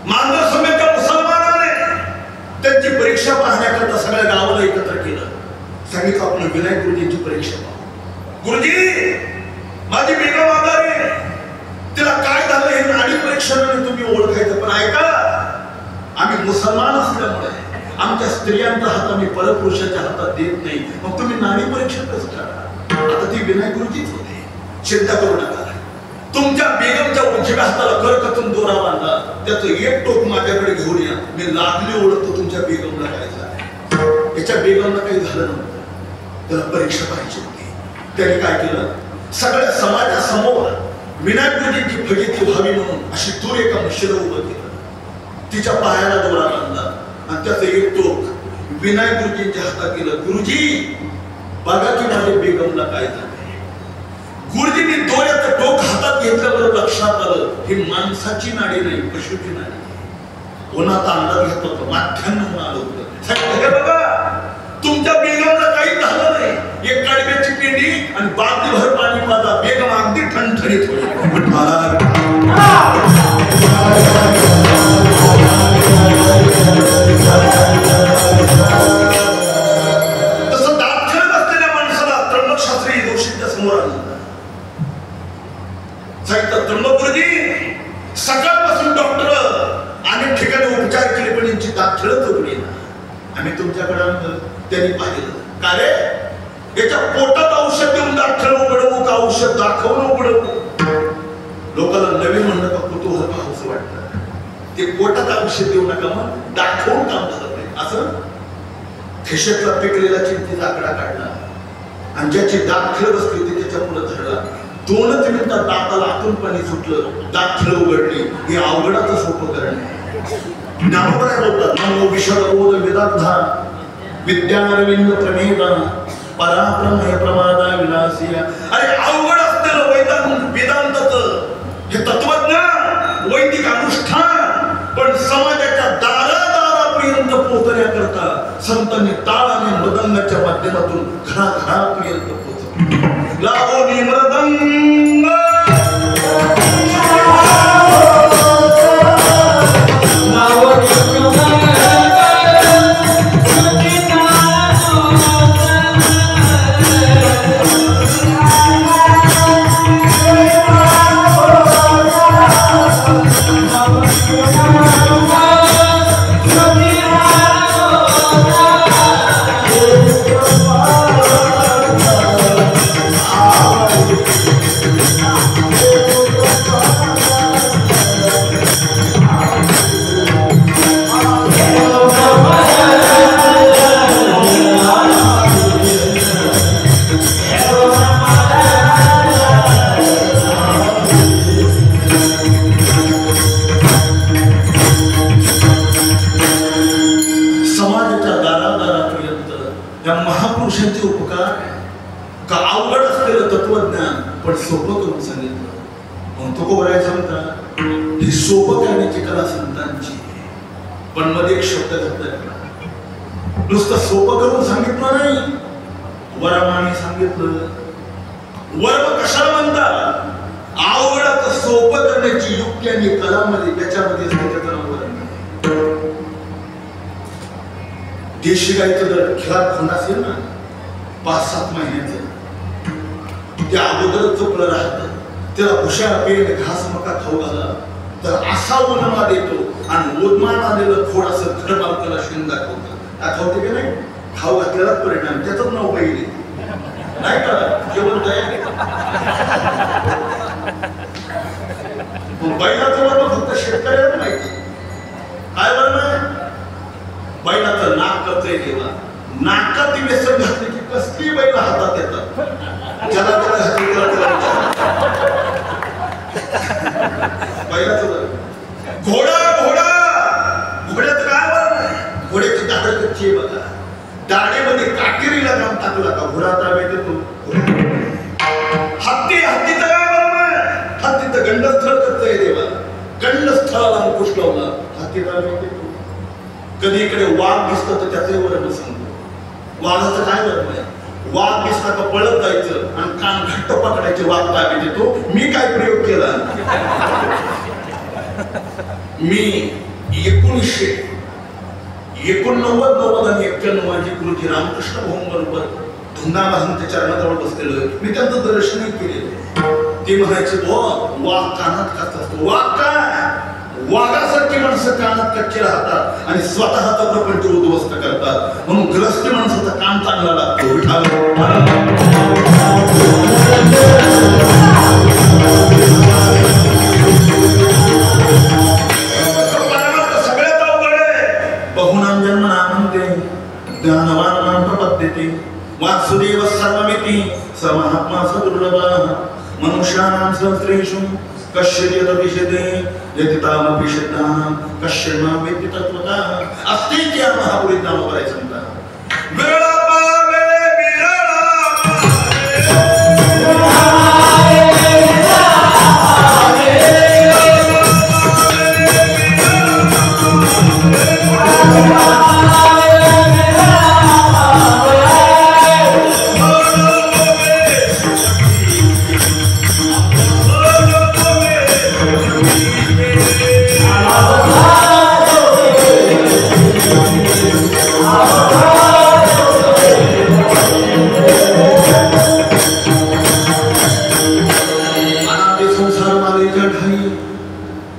मांजर समेत मुसलमानाने त्यांची परीक्षा पाहण्याकरता सगळ्या गावाला एकत्र केलं. सांगितलं आपण विनायक गुरुजींची परीक्षा पाहू. गुरुजी माझी बेगम आजारी आहे. तिला काय झालं हे नाडी परीक्षणाने तुम्ही ओळखायचं. पण ऐका आम्ही मुसलमान असल्यामुळे आमच्या स्त्रियांचा हात आम्ही परपुरुषाच्या हातात देत नाही. मग तुम्ही नाडी परीक्षा कसं करा? आता ती विनायक गुरुजीच होते. चिंता करू नका. तुमच्या बेगमच्या उजव्या हाताला करकतून दोरा बांधा. त्याचं एक टोक माझ्याकडे घेऊन या. मी लागली ओळखतो तुमच्या बेगमला काय झालं. याच्या बेगमला काही झालं नव्हतं. त्याला परीक्षा पाहिजे होती. त्याने काय केलं सगळ्या समाजासमोर विनायक गुरुजींची फजिती व्हावी म्हणून अशी दूर एका म्हशीला उभं केलं. तिच्या पायाला दोरा बांधला आणि त्याचं एक टोक विनायक गुरुजींच्या हातात केलं. गुरुजी बघा की माझ्या बेगमला काय झालं. गुरुजींनी दोऱ्याचं टोक हातात घेतल्यावर लक्षात आलं ही माणसाची नाडी नाही पशुची नाडी. कोणाचा अंदाज घेत होता माथ्यानं आलं होतं. हे बघा तुमच्या बेगमला काही झालं नाही. एक कडब्याची पेंडी आणि बादलीभर पाणी पाजा. बेगम अगदी ठणठणीत होईल. तसं दात खेळत असलेल्या माणसाला त्र्यंबकशास्त्री जोशींच्या समोर आलं. सांगितलं त्र्यंबक गुरुजी सकाळपासून डॉक्टर अनेक ठिकाणी उपचार केले पण यांची दात खेळत उघडी ना. आम्ही तुमच्याकडे आणलं. त्यांनी पाहिलं का रे याच्या पोटात औषध देऊन दाखल उघडवू का औषध दाखवून उघडवू. लोकांना नवीन म्हणणं का कुतूहल पाहावंसं वाटतं. ते पोटात औषध देऊ नका मग दाखवून काम झालं असं. खिशातला पिकलेला चिंतेचा आकडा काढला आणि ज्याची दाखल बसली होती त्याच्या पुढे धरला. 2 मिनिटात दाताला आतून पाणी सुटलं. दाखल उघडली. हे अवघडाचं सोपं करणे. ज्ञानोबा बोलतात नमो विषदरोध विदग्धा विद्यारविंद प्रणेता पराप्रमय प्रमादा विलासिया. अरे अवघड असलेलं वेदांताचं हे तत्वज्ञान वैदिक अनुष्ठान पण समाजाच्या दारादारापर्यंत पोहोचण्याकरता संतांनी टाळ आणि मृदंगाच्या माध्यमातून घराघरापर्यंत पोहोचवलं. लावो मृदंग का अवघड असलेलं तत्वज्ञान पण सोपं करून सांगितलं. मग तो कोराय सांगता ही सोपं करण्याची कला संतांची. पण मध्ये एक शब्द घातला, नुसतं सोपं करून सांगितलं नाही, वरमाने सांगितलं. वर्म कशाला म्हणतात? अवघडाचं सोपं करण्याची युक्ती आणि कलामध्ये त्याच्यामध्ये त्याचं नाव वर्म. देशी गायचं जर खिलार खोंड असेल ना 5-7 महिन्याचं, त्या अगोदरच चोपलं राहतं, त्याला भुशा पेंड घास मका खाऊ घाला तर असा उन्मा देतो आणि उन्मान आलेलं थोडंसं घर बालकाला शिन दाखवते की नाही. खाऊ घातलेलाच परिणाम, त्याचंच नाव पहिले नाही का जेवण तयार. बैलाचं वर्म फक्त शेतकऱ्याला माहिती. काय वर्म आहे? बैलाचं नाक करतोय देवा. नाकात व्यसन घातले की कसली बैल हातात येतात. ज्याला बैलाचं घोडा घोड्याचं काय वर्म आहे? घोड्याची दाढ कच्ची आहे बघा. दाढेमध्ये काटेरीला काम टाकला का घोडा ताब्यात येतो. हत्तीचं काय वर्म आहे? हत्तीचं गंडस्थळ करतोय देवा. गंडस्थळाला अंकुश लावला, हत्ती ताब्यात येतो. कधी इकडे वाघ दिसतो तर त्याचे वर्म सांगतो. वाघाचं काय वर्म आहे? वाघ दिसला का पळत जायचं आणि कान घट्ट पकडायचे, वाघ ताब्यात येतो. मी काय प्रयोग केला? मी 1989 आणि 91 माझी गुरुजी रामकृष्ण भाऊ बरोबर धुंदाबाहंच्या चरणाजवळ बसलेलो. मी त्यांचं दर्शनही केलेलं. ते म्हणायचे वाघ कानात खात असतो. वाघ काय? वाघासारखी माणसं कानात कच्चे राहतात आणि स्वतःचा प्रपंच उद्ध्वस्त करतात. म्हणून ग्रस्त माणसाचा कान चांगला लागतो. सगळ्यात अवघड आहे. बहुनाम जन्म नामंते ज्ञानवान प्रपद्यते वासुदेव सर्वमिति स महात्मा स दुर्लभः मनुष्याणां सहस्रेषु कश्चित् यदभिषेदे यतितामपि सिद्धानां कश्चित् न वेत्ति तत्त्वतः अस्ति क्या महापुरुष नाम करायचं म्हणतात. विरळा पावे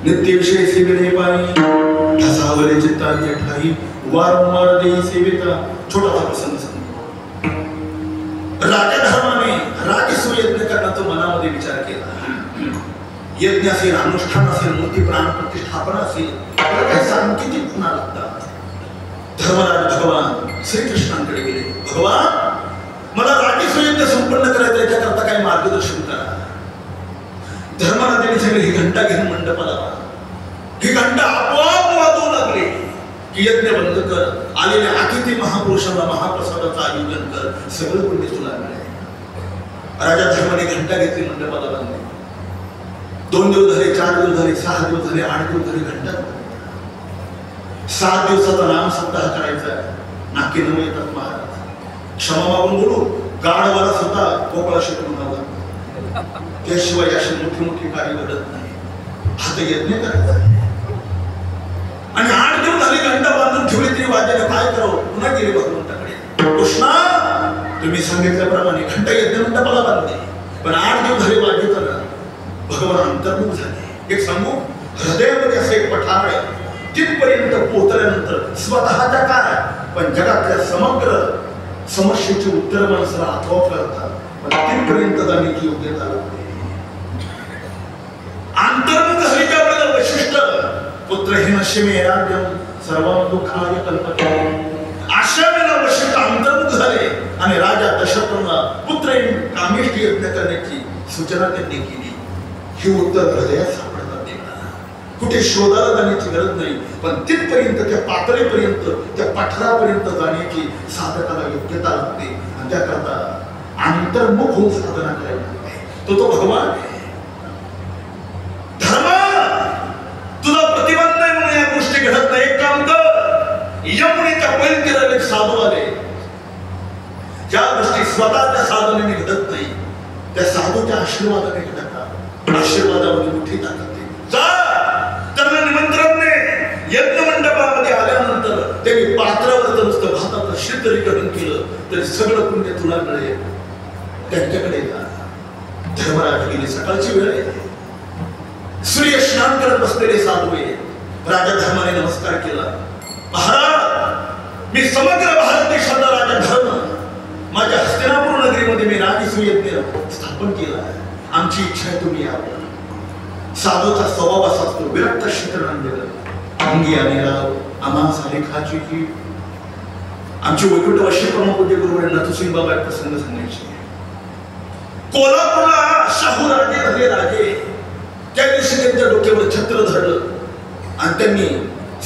नित्य विषय सेविले पाई ढसावले चित्ताचे ठाई वारंवार देई सेविता. छोटासा प्रसंग सांगतो. राजा धर्माने राजस्व यज्ञ करण्याचा मनामध्ये विचार केला. यज्ञ असेल, अनुष्ठान असेल, मूर्ती प्राण प्रतिष्ठापना असेल, काही सांकेतिक खुणा लागतात. धर्मराज भगवान श्रीकृष्णांकडे गेले. भगवान मला राजस्व यज्ञ संपन्न करायचं, याच्याकरता काही मार्गदर्शन करा. धर्मराजाने सांगितले ही घंटा घेऊन मंडपाला. ही घंटा आपोआप वाजवू लागली की यज्ञ बंद कर, आलेल्या अतिथी महापुरुषांना महाप्रसादाचं आयोजन कर, सगळं पुण्य तुला मिळेल. राजा धर्माने घंटा घेतली, मंडपाला बांधली. 2 दिवस झाले, 4 दिवस झाले, 6 दिवस झाले, 8 दिवस झाले, घंटा 7 दिवसाचा नाम सप्ताह करायचा. नाकी न येतात महाराज. क्षमा मागून बोलू गाढवाला सुद्धा कोकळा शिकवून आला. त्याशिवाय अशी मोठी मोठी कार्य घडत नाही. हात यज्ञ करायचा आणि 8 दिवस झाले घंटा बांधून ठेवली तरी वाद्याने काय करावं. पुन्हा गेले भगवंताकडे. कृष्णा तुम्ही सांगितल्याप्रमाणे घंटा यज्ञ मंडपाला बांधले, पण 8 दिवस झाले वाद्य करा. भगवान अंतर्मुख झाले. एक सांगू, हृदयामध्ये असं एक पठार आहे. तिथपर्यंत पोहोचल्यानंतर स्वतःच्या काय पण जगातल्या समग्र समस्येची उत्तर माणसाला आठवत करतात. पण तिथपर्यंत जाण्याची योग्यता लागते. अंतर्मुख झालेच्या आपल्याला वैशिष्ट्य पुत्रहीन शिमे राज्यम सर्व दुःखाय कल्पते. अशा वेळेला वैशिष्ट्य अंतर्मुख झाले आणि राजा दशरथाला पुत्रहीन कामेष्ठी यज्ञ करण्याची सूचना त्यांनी केली. हे उत्तर हृदयात सापडतात. कुठे शोधायला जाण्याची गरज नाही, पण तिथपर्यंत त्या पातळीपर्यंत त्या पठारापर्यंत जाण्याची साधकाला योग्यता लागते. आणि त्याकरता अंतर्मुख होऊन साधना करायला तो भगवान आहे. धर्म तुझा प्रतिबंध आहे म्हणून या गोष्टी घडत नाही. एक काम कर, यमुनी त्या पैलतीला एक साधू आले. ज्या गोष्टी स्वतःच्या साधनेने घडत नाही त्या साधूच्या आशीर्वादाने घडतात. आशीर्वादामध्ये मोठी ताकद आहे. जा त्यांना निमंत्रण दे. यज्ञ मंडपामध्ये आल्यानंतर त्यांनी पात्रावर नुसतं भाताचं शीतलीकरण केलं तरी सगळं पुण्य तुला मिळेल. त्यांच्याकडे जा. धर्मराज गेली. सकाळची वेळ आहे. सूर्य स्नान करत बसलेले साधू आहे. राजा धर्माने नमस्कार केला. महाराज, मी समग्र भारत देशाचा राजा धर्म माझ्या हस्तिनापूर नगरीमध्ये मी राजसूयज्ञ स्थापन केला. आमची इच्छा आहे तुम्ही यावं. साधूचा स्वभाव असा असतो, विरक्त शिकरण दिलं अंगी आणि राव आम्हा लेखाची की आमची वैकुंठवाशी प्रमुख नथुसिंग बाबा एक प्रसंग सांगायचे. कोल्हापूरला शाहू राजे झाले राजे. त्या दिवशी त्यांच्या डोक्यावर छत्र धरलं आणि त्यांनी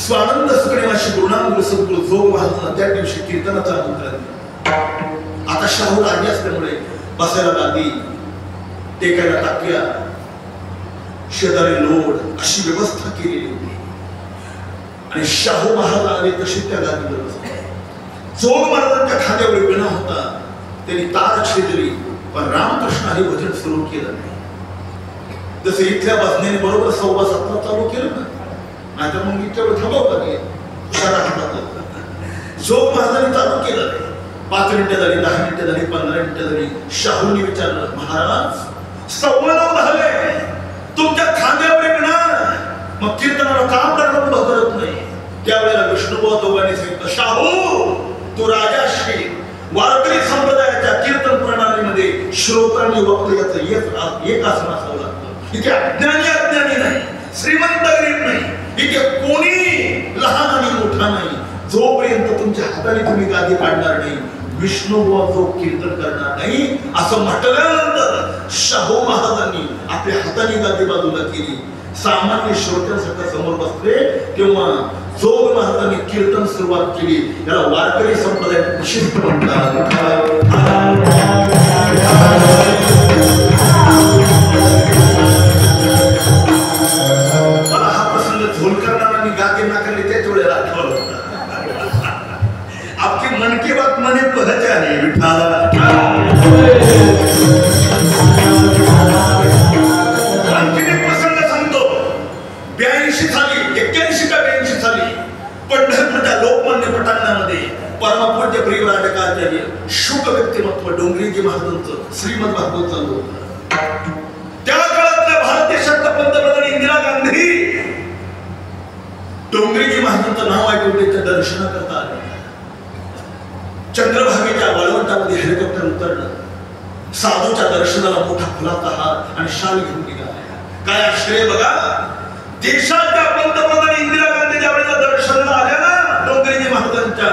स्वानंद सुकणेवाशी गुरुनाम सद्गुरु जोग महाराजांना त्या दिवशी कीर्तनाचा आमंत्रण दिलं. आता शाहू राजे असल्यामुळे बसायला गादी, टेकायला टाक्या, शेजारी लोड अशी व्यवस्था केलेली होती. आणि शाहू महाराज आले तशी त्या गादीवर बसले. जोग महाराजांच्या खांद्यावर विणा होता. त्यांनी तार छेदली पण रामकृष्ण हे भजन सुरू केलं नाही. जसं इथल्या बसण्याने बरोबर 7:15 चालू केलं ना, नाहीतर मग इतक्या वेळ थांबवलं नाही. जोग महाराजांनी चालू केलं नाही. 5 मिनिटं झाली, 10 मिनिटं झाली, 15 मिनिटं झाली. शाहूंनी विचारलं, महाराज 9:15 झाले, तुमच्या खांद्यावर विणा, मग कीर्तनाला का प्रारंभ करत नाही? त्यावेळेला विष्णुबुवा दोघांनी सांगितलं, शाहू तू राजाशी वारकरी संप्रदायाच्या कीर्तन प्रणालीमध्ये श्रोतांनी वक्त्याचं एक आसन असावं लागतं. इथे अज्ञानी नाही, श्रीमंत गरीब नाही, इथे कोणी लहान आणि मोठा नाही. जोपर्यंत तुमच्या हाताने तुम्ही गादी काढणार नाही, विष्णुबुवा जो कीर्तन करणार नाही असं म्हटल्यानंतर शाहू महाराजांनी आपल्या हाताने गादी बाजूला केली. सामान्य श्रोत्यांसाठी समोर बसले तेव्हा जोग महाराजांनी कीर्तन सुरुवात केली. याला वारकरी संप्रदायात विशिष्ट म्हणतात. मला हा प्रसंग झोल करणाऱ्यांनी गादी नाकारली त्याच वेळेला आठवलं होतं. आपकी मन की बात मने पहचाने विठाला. पंढरपूरच्या लोकमान्य पटांगणामध्ये परमपूज्य प्रियराजकाचार्य शुक व्यक्तिमत्व डोंगरीजी महाराजांचं श्रीमद भागवत चालू होतं. त्या काळातल्या भारत देशातल्या पंतप्रधान इंदिरा गांधी डोंगरीजी महाराजांचं नाव ऐकून त्यांच्या दर्शनाकरता आले. चंद्रभागेच्या वाळवंटामध्ये हेलिकॉप्टर उतरलं. साधूच्या दर्शनाला मोठा फुलाचा हार आणि शाल घेऊन निघाला. काय आश्चर्य बघा, देशाच्या पंतप्रधान इंदिरा गांधी ज्या वेळेला दर्शनाला आल्या ना डोंगरीजी महाराजांच्या,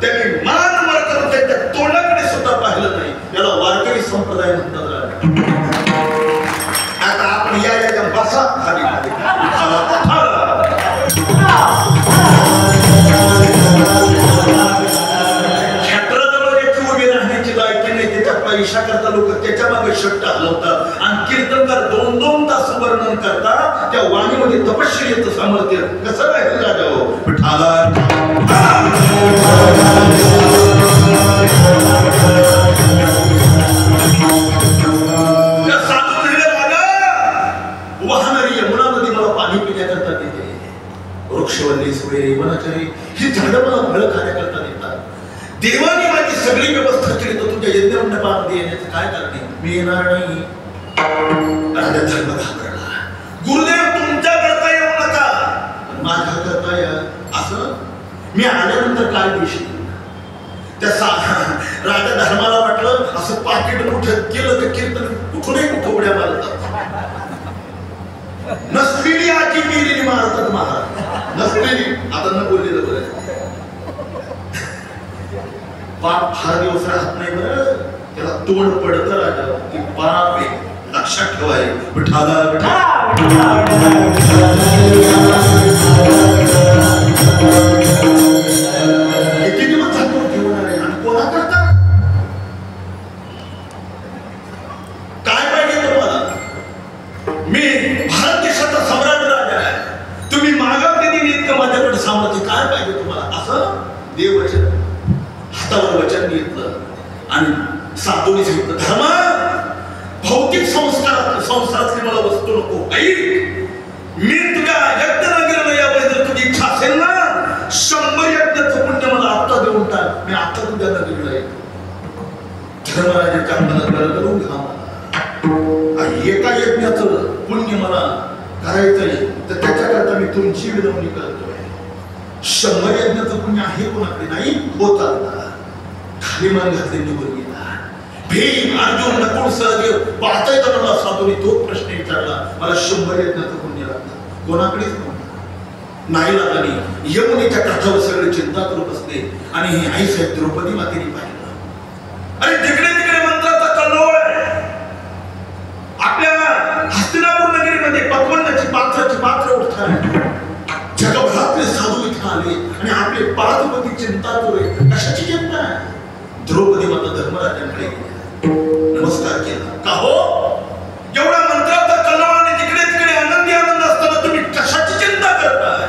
त्यांनी मान वर करून त्यांच्या तोंडाकडे सुद्धा पाहिलं नाही. याला वारकरी संप्रदाय म्हणतात. आता आपण या बसा खाली क्षेत्राजवळ उभी राहण्याची लायकी नाही. त्याच्या पैशा करता लोक त्याच्या मागे शट्ट हलवतात आणि कीर्तनकार 2-2 तास वर्णन करतात. त्या वाणीमध्ये तपश्चर्याचं सामर्थ्य कसं राहिलं राजा हो विठाला. त्या साधू म्हणले, राजा वाहणारी यमुना नदी मला पाणी पिण्याकरता देते. वृक्षवल्ली सुरे वनचरे ही झाडं मला फळं खाण्याकरता देतात. देवाने माझी सगळी व्यवस्था केली तर तुझ्या यज्ञमंडपामध्ये येण्याचं काय करणे? मी येणार नाही. राजा धर्म घाबरला. गुरुदेव तुमच्या करता येऊ नका, माझ्या करता या. असं मी आल्यानंतर काय देशील? त्या राजा धर्माला वाटलं असं पाकिट मोठं केलं तर कीर्तन कुठूनही कुठं उड्या मारतात. नसलेली आजी गेलेली मारतात महाराज. नसलेली आता न बोललेलं बरं. पाप फार दिवस राहत नाही बरं, त्याला तोंड पडतं राजा. ती पाप आहे, लक्षात ठेवाय. विठाला किती दिवस जातो घेऊन आहे आणि कोणा करता नको ऐक, मी तुझ्या यज्ञनगरीला यावं जर तुझी इच्छा असेल ना, 100 यज्ञाचं पुण्य मला आता देऊन टाक, मी आता तुझ्या नगरीला येतो. धर्मराजाच्या मनात करून घ्या मला एका यज्ञाचं पुण्य मला करायचंय, तर त्याच्याकरता मी तुमची विनवणी करतोय. 100 यज्ञाचं पुण्य आहे कोणाकडे नाही होत. आता खाली मान घातले निघून गेला. भीम अर्जुन नकुल सहदेव पाहताय तर मला साधूने तो प्रश्न विचारला, मला 100 यज्ञाचं पुण्य लागतं, कोणाकडेच नव्हतं. नाही लागली यमुनेच्या काठावर सगळे चिंता करू बसले. आणि ही आई साहेब द्रौपदी मातेने पाहिलं, अरे तिकडे तिकडे मंत्राचा कल्लोळ आहे. आपल्या हस्तिनापूर नगरीमध्ये पकवानाची पात्र उठतात. जगभरातले साधू इथे आले आणि आपले पाचपती चिंता करू. कशाची चिंता? द्रौपदी माता धर्मराजांकडे नमस्कार केला. का हो, एवढा मंत्राचा कल्लोळ आणि तिकडे तिकडे आनंदी आनंद असताना तुम्ही कशाची चिंता करताय?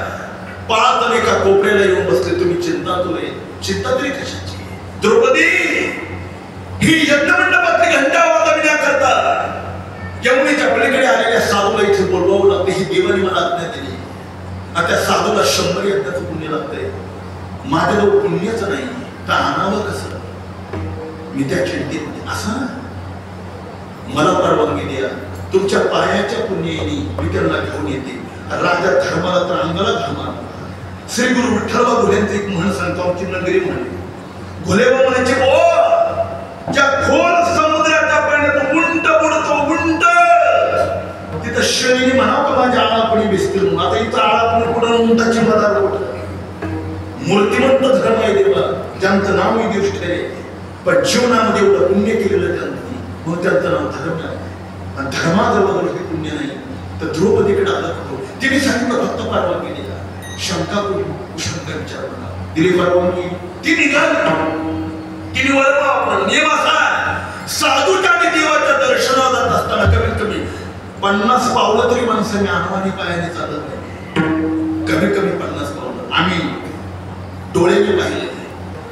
पाच आणि एका कोपऱ्याला येऊन बसले, तुम्ही चिंता तुले, चिंता तरी कशाची? द्रौपदी, ही यज्ञमंडपातली घंटा वाजविण्याकरता यमुनेच्या पलीकडे आलेल्या साधूला इथे बोलवावं लागते. ही देवानी मला आज्ञा दिली. आणि त्या साधूला 100 यज्ञाचं पुण्य लागतंय. माझ्याजवळ पुण्याच नाही, तर आणावं कसं? मी त्या चिंतेत असं मला परवानगी द्या, तुमच्या पायाच्या पुण्याने मी त्यांना घेऊन येते. राजा धर्माला तर अंगाला घामा. श्री गुरु विठ्ठलबा घोल्यांचे एक म्हण सांगतो, आमची नगरी म्हणे. घोलेबा म्हणायचे, ओ ज्या खोल समुद्राच्या पाण्यात उंट बुडतो उंट, तिथं शनीने म्हणावं का माझ्या आळापणी भिजतील म्हणून. आता इथं आळापणी पुढे उंटाची मदार मूर्तिमंत धर्म आहे देवा, ज्यांचं नाव युधिष्ठिर आहे, पण जीवनामध्ये एवढं पुण्य केलेलं त्यांनी, म्हणून त्यांचं नाव धर्म आहे. आणि धर्माजवळ हे पुण्य नाही. तर द्रौपदीकडे आलं होतो, तिने सांगितलं फक्त परवानगी दिला. शंका करू, शंका विचार दिली परवानगी, ती निघाली. तिने वळवा आपण नियम असा, साधूच्या आणि देवाच्या दर्शनाला जात असताना कमीत कमी 50 पावलं तरी माणसाने अनवाणी पायाने चालत नाही. कमीत कमी 50 पावलं आम्ही डोळ्याने पाहिले.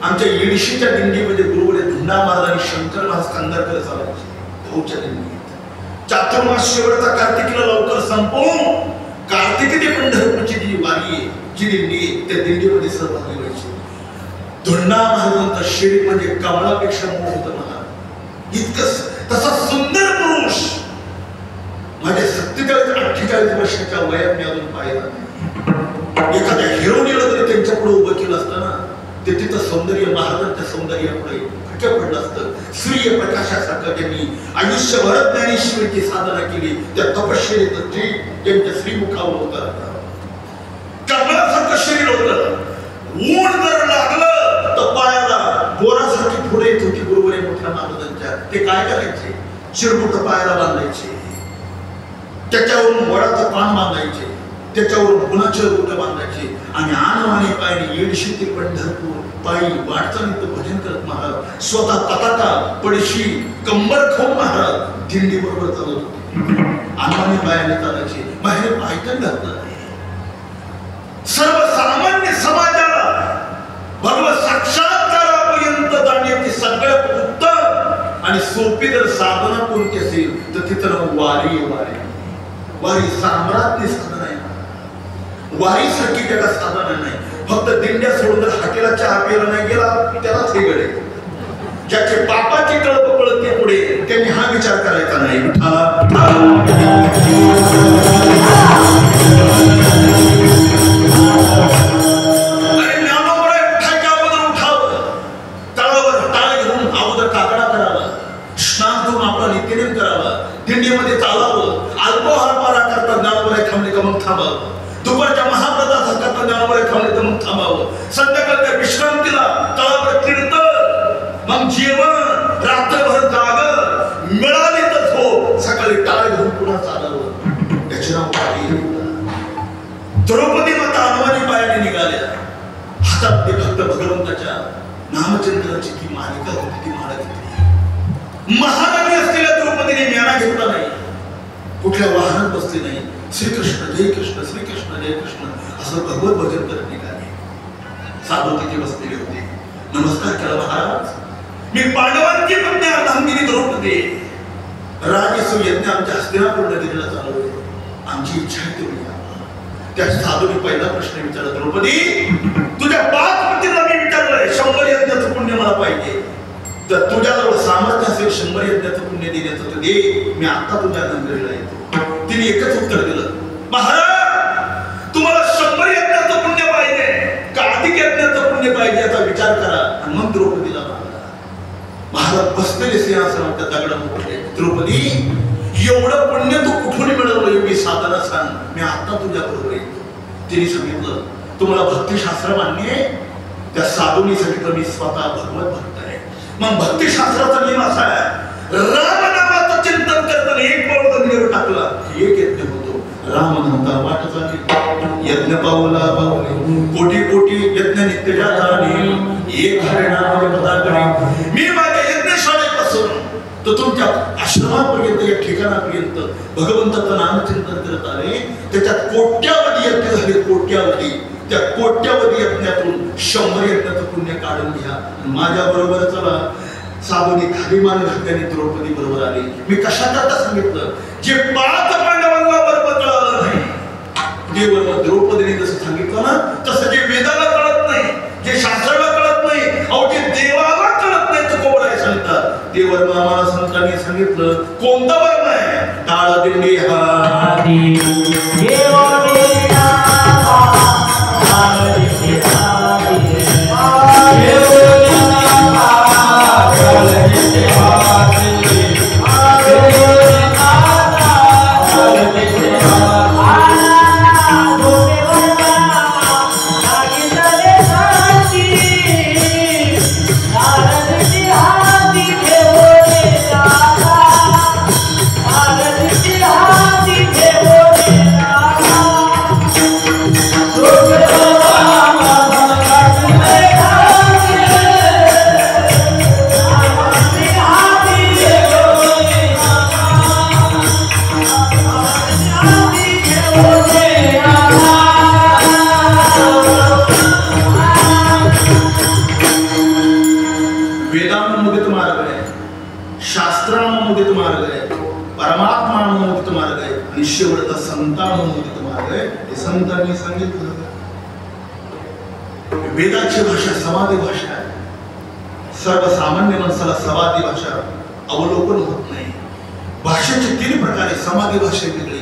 आमच्या येडशीच्या दिंडीमध्ये गुरुवडे धुंडा महाराज आणि शंकर महाराज कंदारकर चालायचे. भाऊच्या दिंडीत चातुर्मास शेवटचा कार्तिकीला लवकर संपवून कार्तिकी ते पंढरपूरची जी वारी आहे, जी दिंडी आहे, त्या दिंडीमध्ये सहभागी व्हायचे. धुंडा महाराजांचा शरीर म्हणजे कमळापेक्षा मोठं महाराज. इतकं तसा सुंदर पुरुष माझ्या 47-48 वर्षाच्या वयात मी अजून पाहिला नाही. एखाद्या हिरोनीला जरी त्यांच्या पुढे उभं केलं असतं ना, ते तिथं सौंदर्य महाराजांच्या सौंदर्यापुढे फटक पडलं असतं. सूर्य प्रकाशासारखं त्यांनी आयुष्यभर ज्ञानेश्वरीची साधना केली. त्या तपश्चर्येचं जे त्यांच्या श्रीमुखावर होतं, कमळासारखं शरीर होतं. ऊन जर लागलं तर पायाला बोरासारखी पुढे येत होती गुरुवरे मोठ्या महाराजांच्या. ते काय करायचे? चिरमुट पायाला बांधायचे, त्याच्यावरून वडाचं पान बांधायचे, त्याच्यावरून गुणाचं रूट बांधायचे आणि आणवाणी पायने येडशीतील पंढरपूर पायी वाटचालीत भजन करत महाराज स्वतः पताका पडशी कंबर खाऊन महाराज दिंडी बरोबर चालत होते. आणवाणी पायाने चालायचे. बाहेर पायकन घातलं नाही. सर्वसामान्य समाजाला भगवत साक्षात्कारापर्यंत जाण्याची सगळ्यात उत्तम आणि सोपी जर साधना कोणती असेल तर तिथं वारी. वारी साम्राज्य साधना आहे. वारीसारखी जगात साधना नाही. फक्त दिंड्या सोडून जर हॉटेलला चहा प्यायला नाही गेला त्यालाच हे गडे. ज्याचे पापाची कळप कळते पुढे त्यांनी हा विचार करायचा नाही. दिंडीमध्ये चालावं. अल्पोहार पारा करता ज्ञानोबराय थांबले का मग थांबावं. दुपारच्या महाप्रदाचा करता ज्ञानोबराय थांबले तर मग थांबावं. संध्याकाळच्या विश्रांतीला तळावर कीर्तन, मग जेवण, रात्रभर जाग, मिळाली तर झोप, सकाळी टाळ घेऊन पुन्हा चालावं. त्याचे नाव पाहिजे. द्रौपदी माता अनवाणी पायाने निघाल्या. हातात ते फक्त भगवंताच्या नामचंद्राची ती मालिका होती, ती माळा घेतली. महाराणी असलेल्या द्रौपदीने ज्ञाना घेतला नाही, कुठल्या वाहनात बसले नाही. श्रीकृष्ण जय कृष्ण, श्रीकृष्ण जय कृष्ण असं भगवत भजन करत निघाले. साधू तिथे बसलेले होते. नमस्कार केला. महाराज, मी पांडवांची पत्नी अर्धांगिनी द्रौपदी. राजसूय यज्ञ आमच्या हस्तिनापूर नगरीला चालू आहे. आमची इच्छा आहे तुम्ही या. त्या साधूने पहिला प्रश्न विचारला, द्रौपदी तुझ्या 5 पतीला मी विचारलंय 100 यज्ञाचं पुण्य मला पाहिजे. तर तुझ्याजवळ सामर्थ्य असेल 100 यज्ञाचं पुण्य देण्याचं तर दे, मी आता तुझ्या नंदरीला येतो. तिने एकच उत्तर दिलं, महाराज तुम्हाला 100 यज्ञाचं पुण्य पाहिजे का अधिक यज्ञाचं पुण्य पाहिजे याचा विचार करा. आणि मग द्रौपदीला मागला. महाराज बसलेले सिंहासनावर त्या दगडावर उठले, द्रौपदी एवढं पुण्य तू कुठून मिळवलं एवढी साधना सांग, मी आता तुझ्या बरोबर येतो. तिने सांगितलं तुम्हाला भक्तिशास्त्र मान्य आहे. त्या साधूने सांगितलं मी स्वतः भगवत भक्त आहे. मग भक्तिशास्त्राचा नियम असा आहे, राम नामाचं चिंतन करताना एक पाऊल जमिनीवर टाकला की एक यज्ञ होतो. राम नामता वाट चालली, यज्ञ पावला पावले, कोटी कोटी यज्ञ नित्य जातानी, एक हरिनाम पदाकडे. मी माझ्या यज्ञशाळेपासून तर तुमच्या आश्रमापर्यंत या ठिकाणापर्यंत भगवंताचं नामचिंतन करत आले. त्याच्यात कोट्यावधी यज्ञ झाले, कोट्यावधी. त्या कोट्यावधी यज्ञातून 100 यज्ञाचं पुण्य काढून घ्या, माझ्या बरोबर चला. साधूने खाली मान घातल्याने द्रौपदी बरोबर आली. मी कशाकरता सांगितलं, जे 5 पांडवांना बरोबर कळालं नाही, देव द्रौपदीने जसं सांगितलं ना तसं जे वेदाला कळत नाही, जे शास्त्राला कळत नाही, अहो जे देवाला कळत नाही तर कोणाला सांगतात. ते वर्म आम्हाला संतांनी सांगितलं. कोणता वर्म आहे? टाळ दिंडी हा संतांनी सांगितलं. वेदाची भाषा समाधी भाषा आहे. सर्वसामान्य माणसाला समाधी भाषा अवलोकन होत नाही. भाषेचे 3 प्रकार आहेत. समाधी भाषा वेगळी,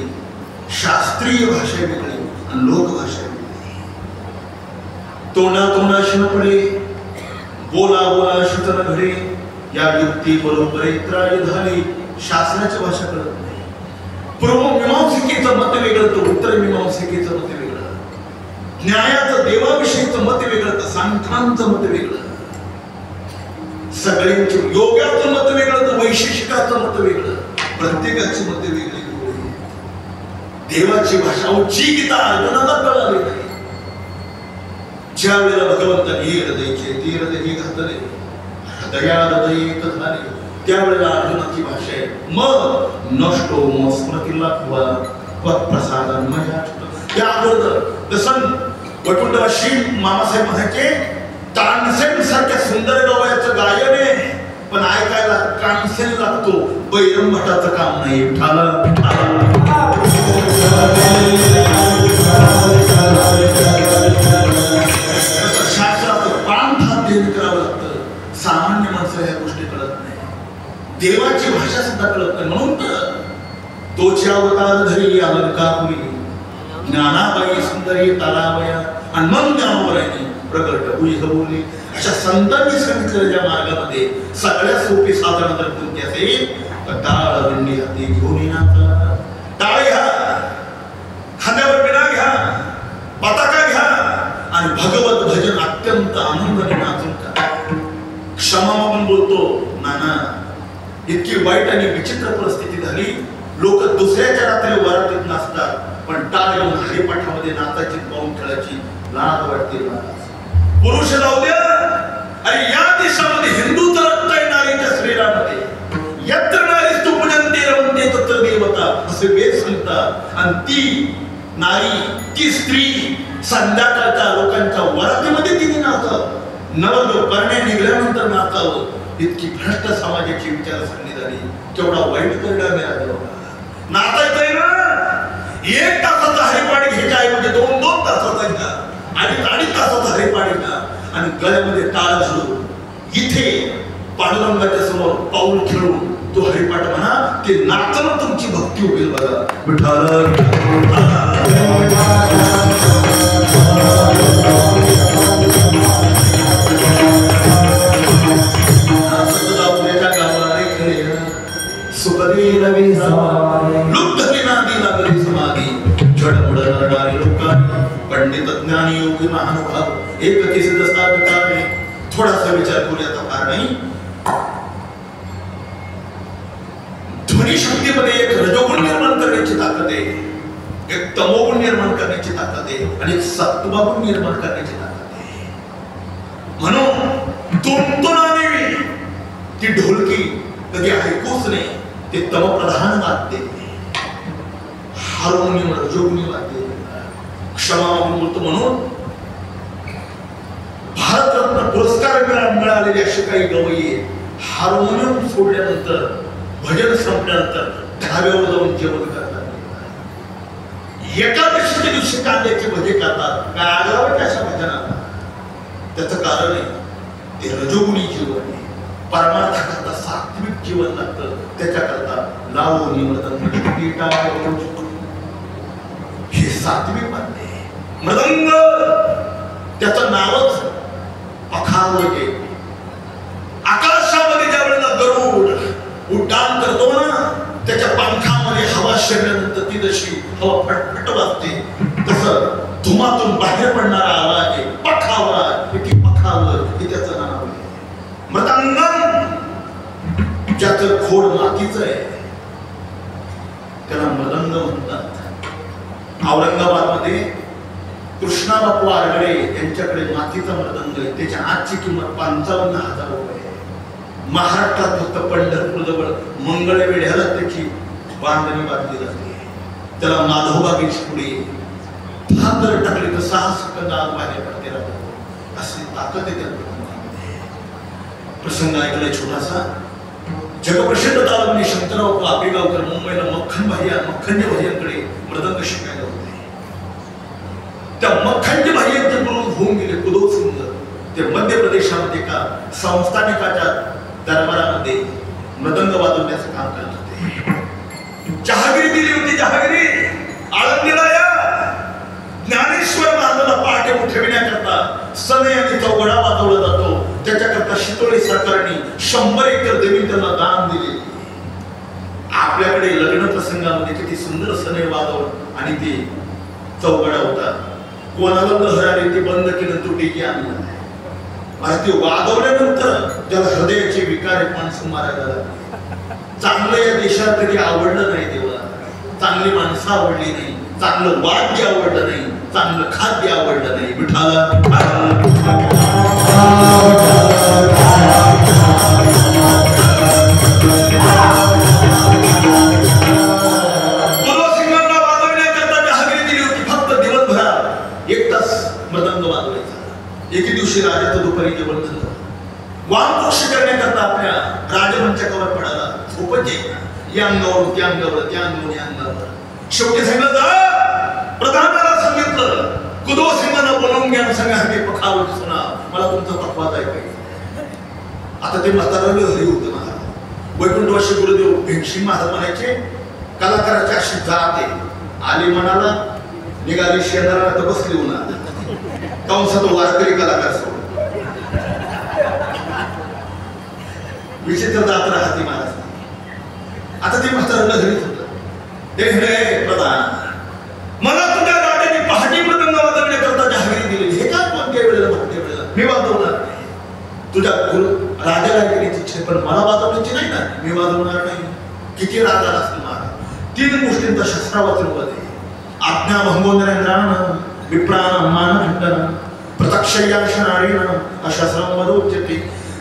शास्त्रीय भाषा वेगळी आणि लोकभाषा वेगळी. तोंडाशी न पडे, बोला बोला शिकन घडे, या युक्ती बरोबर त्राय झाली. शास्त्राची भाषा कळत नाही. पूर्व मीमांसिकेचं मत वेगळं तर उत्तर मीमांसिकेचं मत वेगळं, न्यायाचं देवाविषयीचं मत वेगळं तर सांख्यांचं मत वेगळं, सगळ्यांचे योगाचं मत वेगळं तर वैशेषिकाचं मत वेगळं, प्रत्येकाची मत वेगळी. देवाची भाषा जी गीता अर्जुनाला कळाली नाही. ज्या वेळेला भगवंताने हे हृदयचे ती हृदय घातले, हृदया हृदय एक झाले, त्यावेळेला अर्जुनाची भाषा आहे मग नष्टो मग स्मृतीला प्रसादन मजा. त्या अगोदर जसं वैकुंठवासी मामासाहेब म्हणायचे, तानसेन सारख्या सुंदर गवयाचं गायन आहे पण ऐकायला कानसेन लागतो. बैरम भटाचं काम नाही. शास्त्राचं पांढा अध्ययन करावं लागतं. सामान्य माणसाला ह्या गोष्टी कळत नाही. देवाची भाषा सुद्धा कळत नाही. म्हणून तर तोचे अवतार धरी अलंकापुरी, ज्ञानाबाई सुंदरी तालाबया आणि मग ज्ञानोबरायने प्रकट हुई बोलली. अशा संतांनी सांगितलेल्या मार्गामध्ये सगळ्यात सोपी साधना जर कोणती असेल तर टाळ दिंडी हाती घेऊन येणार. टाळ घ्या, खांद्यावर विना घ्या, पताका घ्या आणि भगवत भजन अत्यंत आनंदाने नाचून करा. क्षमा मागून बोलतो नाना, इतकी वाईट आणि विचित्र परिस्थिती झाली. लोक दुसऱ्याच्या रात्री वरातीत नाचतात पण टाळ घेऊन हरिपाठामध्ये नाचायची, पाहून खेळायची लाज वाटते. पुरुष जाऊ द्या, अरे या देशामध्ये हिंदू तर रक्त आहे नारीच्या शरीरामध्ये. यत्र नारीस्तु पूजन्ते रमन्ते तत्र देवता असे वेद सांगतात. आणि ती नारी, ती स्त्री संध्याकाळच्या लोकांच्या वरातीमध्ये तिने नाचावं, नवरदेव करणे निघाल्यानंतर नाचावं. इतकी भ्रष्ट समाजाची विचारसरणी झाली. केवढा वाईट परिणाम आहे. नाचायचंय ना, 1 तासाचा हरिपाठ घ्यायच्या ऐवजी 2-2 तासाचा घ्या, 2.5 तासाचा हरिपाठ घ्या आणि गळ्यामध्ये टाळ घालून इथे पांडुरंगाच्या समोर पाऊल खेळून तो हरिपाठ म्हणा. ते नाचणं तुमची भक्ती होईल बघा. विठ्ठल पंडित ज्ञानी योगी महानुभाव एक थोडासा विचार करूया. फार नाही. ध्वनी शक्तीमध्ये एक रजोगुण निर्माण करण्याची ताकद आहे, एक तमोगुण निर्माण करण्याची ताकद आहे आणि एक सत्वगुण निर्माण करण्याची ताकद आहे. म्हणून तुंतुनाने ती ढोलकी कधी ऐकूच नाही. ते तमप्रधान वाद्य, हार्मोनियम रजोगुणी वाद्य, क्षमा बोलतो. म्हणून भारतरत्न पुरस्कार मिळालेले असे काही गवई हार्मोनियम सोडल्यानंतर, भजन संपल्यानंतर ढाब्यावर जाऊन जेवण करतात. एकादशीच्या दिवशी कांद्याचे भजे करतात. काय आगावे कशा भजनाला? त्याचं कारण आहे ते रजोगुणी जीवन आहे. परमार्थाकरता सात्विक जीवन लागतं. त्याच्याकरता लावणी मृदंग हे सात्विक मानते. मृदंग त्याचं नावच पखावते. आकाशामध्ये ज्या वेळेला गरुड उड्डाण करतो ना, त्याच्या पंखामध्ये हवा शिरल्यानंतर ती जशी हवा फटफट वाजते, तसं धुमातून बाहेर पडणारा आवाज आहे पखावा. की पखावर हे त्याचं नाव आहे. मृदंगम ज्याचं खोड मातीचं आहे त्याला मृदंग म्हणतात. औरंगाबादमध्ये कृष्णा बापू आरगडे यांच्याकडे मातीचा मृदंग आहे. त्याच्या आजची किंमत 55,000 रुपये. महाराष्ट्रात फक्त पंढरपूरजवळ मंगळवेढ्याला त्याची बांधणी बांधली जाते. त्याला माधवबागेची पुढे हात जर टाकले तर 6 सेकंद आत बाहेर पडते राहतो. अशी ताकद आहे त्या मृदंगामध्ये. प्रसंग ऐकलाय छोटासा. जगप्रसिद्ध तालमी शंकरराव कापेगावकर मुंबईला मख्खनजी भैयांकडे मृदंग शिकायला होते. त्या मख्खनजी भैयांचे गुरु होऊन गेले कुदो सुंदर. ते मध्य प्रदेशामध्ये एका संस्थानिकाच्या दरबारामध्ये मृदंग वाजवण्याचं काम करत होते. जहागिरी दिली होती. जहागिरी आळंदीला या ज्ञानेश्वर महाराजांना पहाटे उठविण्याकरता सनई आणि चौघडा वाजवला जातो. त्याच्याकरता शितोळे सरकारने 100 एकर जमीन त्यांना दान दिली. आपल्याकडे लग्न प्रसंगामध्ये किती सुंदर सनई वाजवत आणि ते चौघडा होता. कोणाला लहर आली ते बंद केलं, तुटीची आणलं. ते वाजवल्यानंतर ज्याला हृदयाचे विकार माणसं मारायला लागले. चांगलं या देशात कधी आवडलं नाही देवा. चांगली माणसं आवडली नाही, चांगलं वाद्य आवडलं नाही, चांगलं खाद्य आवडलं नाही. विठाला गुरुसिंगांना वाजवण्याकरता जहागिरी दिली होती. फक्त दिवसभरात 1 तास मृदंग वाजवायचा. एके दिवशी राजाचं दुपारी जेवण झालं. वामपक्षी करण्याकरता आपल्या राजमंचावर पडाला. झोपच या अंगावर त्या अंगावर त्या अंगावर या अंगावर. शेवटी सांगितलं जा प्रधानाला सांगितलं कुदो सिंगांना बोलवून घ्या. सांगा हे पखावट सुना, मला तुमचा पखवाज ऐकायचा. आता ते म्हाताराला घरी होतं. महाराज वैकुंठवासी गुरुदेव भिक्षिंग महाराज म्हणायचे कलाकाराची अशी जात आहे. आली मनाला निघाली शेंदाला तर बसली उन्हा कंसा तो वारकरी कलाकार सोड. विचित्र जात राहते महाराज. आता ते म्हाताराला घरीच होतं. ते हे प्रधान मला तुझ्या राजाने पहाटे मृदंग वाजवण्याकरता जहागिरी दिली. हे काय कोणत्या वेळेला कोणत्या वेळेला मी वाजवणार नाही. तुझ्या राजाला गेल्याची इच्छा पण मला वाजवण्याची नाही ना. मी वाजवणार नाही. किती राजा असतो महाराज. 3 गोष्टींचा शस्त्रावचन मध्ये आज्ञा भंगोदरेंद्रानं विप्रानं मानखंडनं प्रत्यक्षयाशनारीनं अशा सर्वांमध्ये उच्चते.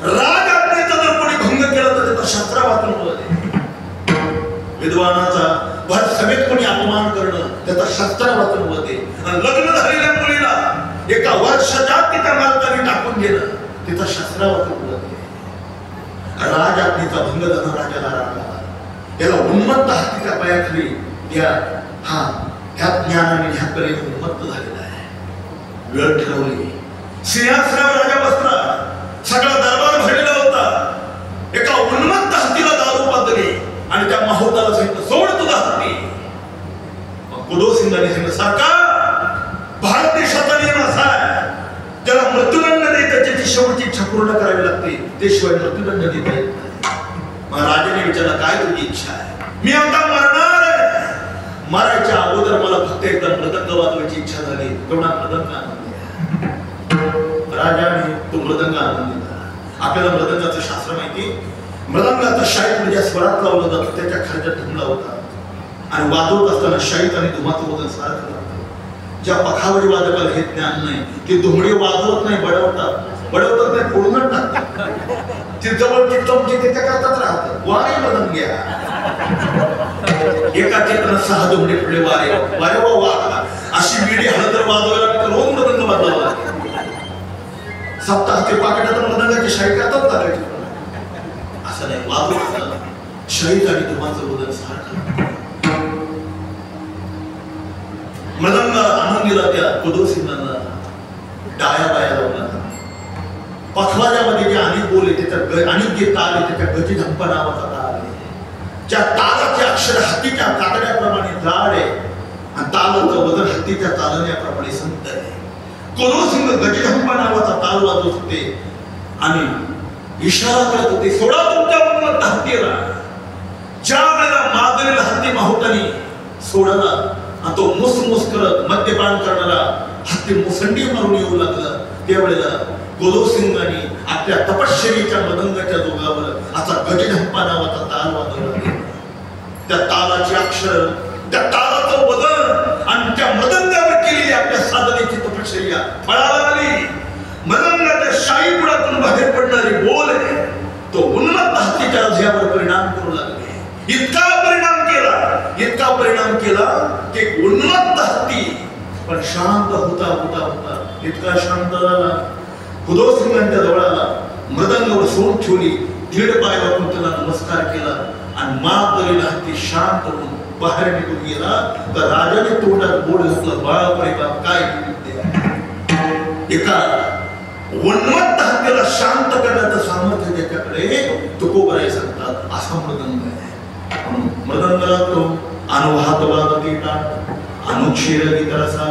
राज आज्ञेचा जर कोणी भंग केला तर त्याचा शस्त्रावचन मध्ये. विद्वानाचा भर समेत कोणी अपमान करणं त्याचा शस्त्रावचन मध्ये. आणि लग्न झालेल्या मुलीला एका वर्षाच्या तिच्या मालकाने टाकून गेलं तिचा शस्त्रावचन मध्ये. राज आज्ञेचा भंग झाला. राजाला राग आला. याला उन्मत्त हत्तीच्या पायाखाली द्या. हा ह्या ज्ञानाने ह्या कलेने उन्मत्त झालेला आहे. वेळ ठरवली, सिंहासनावर राजा बसला, सगळा दरबार भरलेला होता. एका उन्मत्त हत्तीला दारू पाजली आणि त्या माहुताला सांगितलं, सोड तुझा हत्ती. कुदो सिंगाने सांगितलं, सरकार, भारत देशाचा नियम असा आहे, ज्याला मृत्यूदंड देते त्याची शेवटची इच्छा पूर्ण करावी लागते, ते शिवाय मृत्यूदंड देता येत नाही. मग राजाने विचारलं, काय तुझी इच्छा आहे? मी आता मरणार आहे. मरायच्या अगोदर मला फक्त एकदा मृदंग वाजवायची इच्छा झाली. तेवढा मृदंग आणून दिला. राजाने तो मृदंग आणून दिला. आपल्याला मृदंगाचं शास्त्र माहिती. मृदंगाचा शाईत म्हणजे स्वरात लावलं जातं, त्याच्या खालच्या ढुंगला होता आणि वाजवत असताना शाईत आणि धुमाचं वजन सारखं लागतं. ज्या पखावरी वादकाला हे ज्ञान नाही, ते धुमडे वाजवत नाही, बडवतात नाही, फोडूनच टाकतात. ते जवळची चमची ते त्या करतात राहतात. वारे मृदंग्या, एका चेतना 6 धुमडे पुढे वारे वारे वा अशी विडी हळदर वाजवायला रोज मृदंग वाजवावा. सप्ताहाचे पाकिटात मृदंगाची शाही करतात टाकायची. असं नाही, वाजवत शाहीत आणि धुमाचं वजन सारखं. मृदंग आणून दिला त्या कुदो सिंगांना. टाळ्या बाया लावला. पखवाजामध्ये जे अनेक बोल आहे त्याच्या अनेक जे ताल आहे त्याच्या गजी धंपा नावाचा ताल आहे. ज्या तालाचे अक्षर हत्तीच्या कातड्याप्रमाणे जाड आहे आणि तालाचं वजन हत्तीच्या चालण्याप्रमाणे संत आहे. कुदो सिंग गजधंपा नावाचा ताल वाजवत होते आणि इशारा करत होते, सोडा तुमच्या उन्मत्त हत्तीला. ज्या वेळेला मागलेला हत्ती माहुतानी सोडला आणि तो मुसमुस करत मद्यपान करणारा हत्ती मुसंडी मारून येऊ लागला, त्यावेळेला कुदो सिंगाने आपल्या तपश्चर्येच्या मृदंगाच्या जोगावर असा गजधंपा नावाचा ताल वाजवला. त्या तालाची अक्षर, त्या तालाचं वजन आणि त्या मृदंगावर केलेली आपल्या साधनेची तपश्चर्या फळाला आली. मृदंगाच्या शाही पुढातून बाहेर पडणारी बोल आहे तो उन्मत्त हत्तीच्या हृदयावर परिणाम करू लागले. इतका परिणाम केला की उन्मत्त हत्ती पण शांत होता होता होता इतका शांत झाला. कुदो सिंगांच्या जवळ आला, मृदंगावर सोड ठेवली, दीड पाय वाकून त्याला नमस्कार केला आणि माग करीला हत्ती शांत होऊन बाहेर निघून गेला. तर राजाने तोंडात बोट घातलं, बापरे बाप, काय एका उन्मत्त हत्तीला शांत करण्याचं सामर्थ्य ज्याच्याकडे तुकोबराय सांगतात असा मृदंग आहे. मृदंगाला तो अनुभवात वाजतीता अनुक्षीर गीतरसा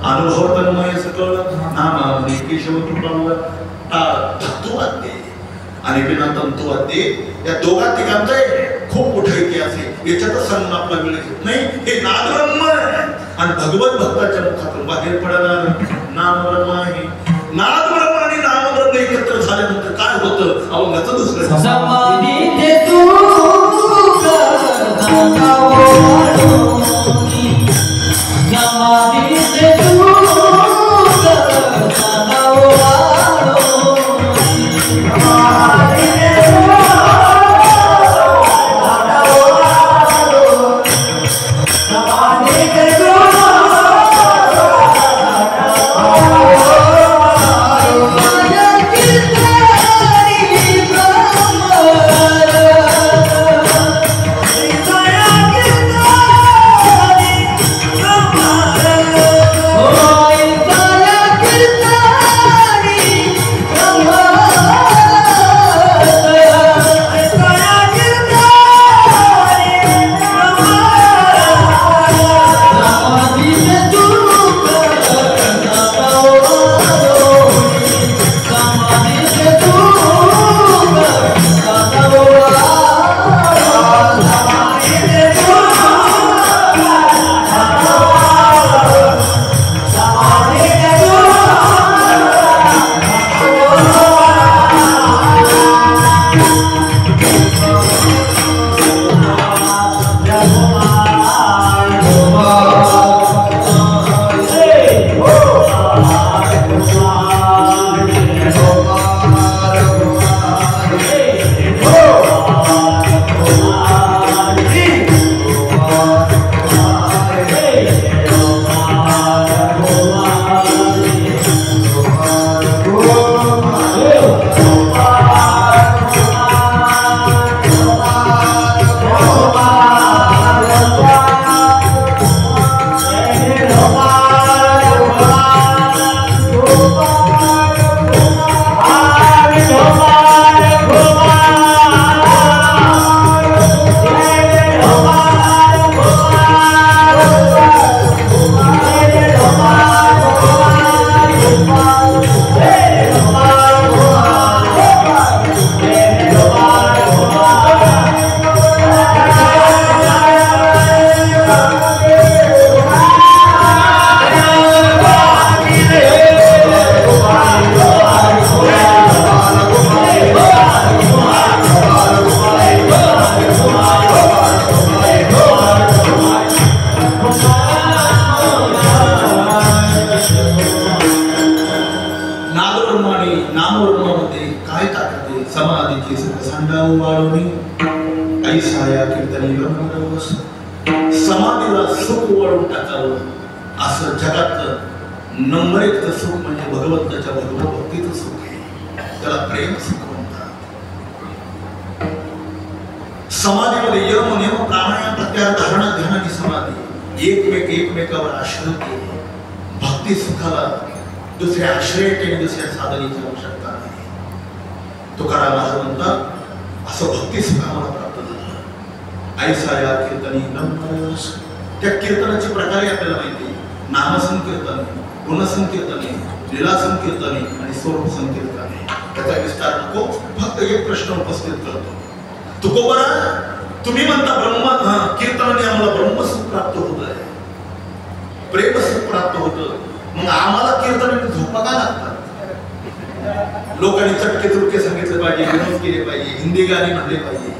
अनुभव तन्मय सकळ नामावली केशव कृपावर धातुवाद्य आणि बिना तंतुवाद्य या दोघा तिघांचा खूप मोठा इतिहास आहे. याच्यातच सांगून आपला वेळ घेत नाही. हे नादब्रह्म आणि भगवत भक्ताच्या मुखातून बाहेर पडणार नामब्रह्म आहे. नादब्रह्म आणि नामब्रह्म एकत्र झाल्यानंतर काय होतं अवघाचं दुसरं समाधीला सुख वळून टाकावं असं जगातलं नंबर 1 सुख म्हणजे भगवंताच्या भगवत भक्तीचं सुख आहे, त्याला प्रेम सुख म्हणतात. समाधीमध्ये यम नियम प्राणायाम प्रत्याहार धारणा ध्यान आणि समाधी एकमेकावर आश्रित आहे. भक्ती सुखाला दुसऱ्या आश्रयाची आणि दुसऱ्या साधनेची आवश्यकता नाही. तुकाराम महाराज म्हणतात असं भक्ती सुख आम्हाला प्राप्त झालं. ऐसा या कीर्तनी नमस. त्या कीर्तनाचे प्रकार आपल्याला माहिती आहे. नामसंकीर्तन, गुणसंकीर्तने, लीला संकीर्तने आणि स्वरूप संकीर्तने. त्याचा विस्तार नको, फक्त एक प्रश्न उपस्थित करतो. तुकोबरा, तुम्ही म्हणता ब्रह्म कीर्तनाने आम्हाला ब्रह्मसुख प्राप्त होत आहे, प्रेमसुख प्राप्त होतं, मग आम्हाला कीर्तनाने झोपा का लागतात? लोकांनी चटके चुटके सांगितले पाहिजे, विनोद केले पाहिजे, हिंदी गाणी म्हणले पाहिजे.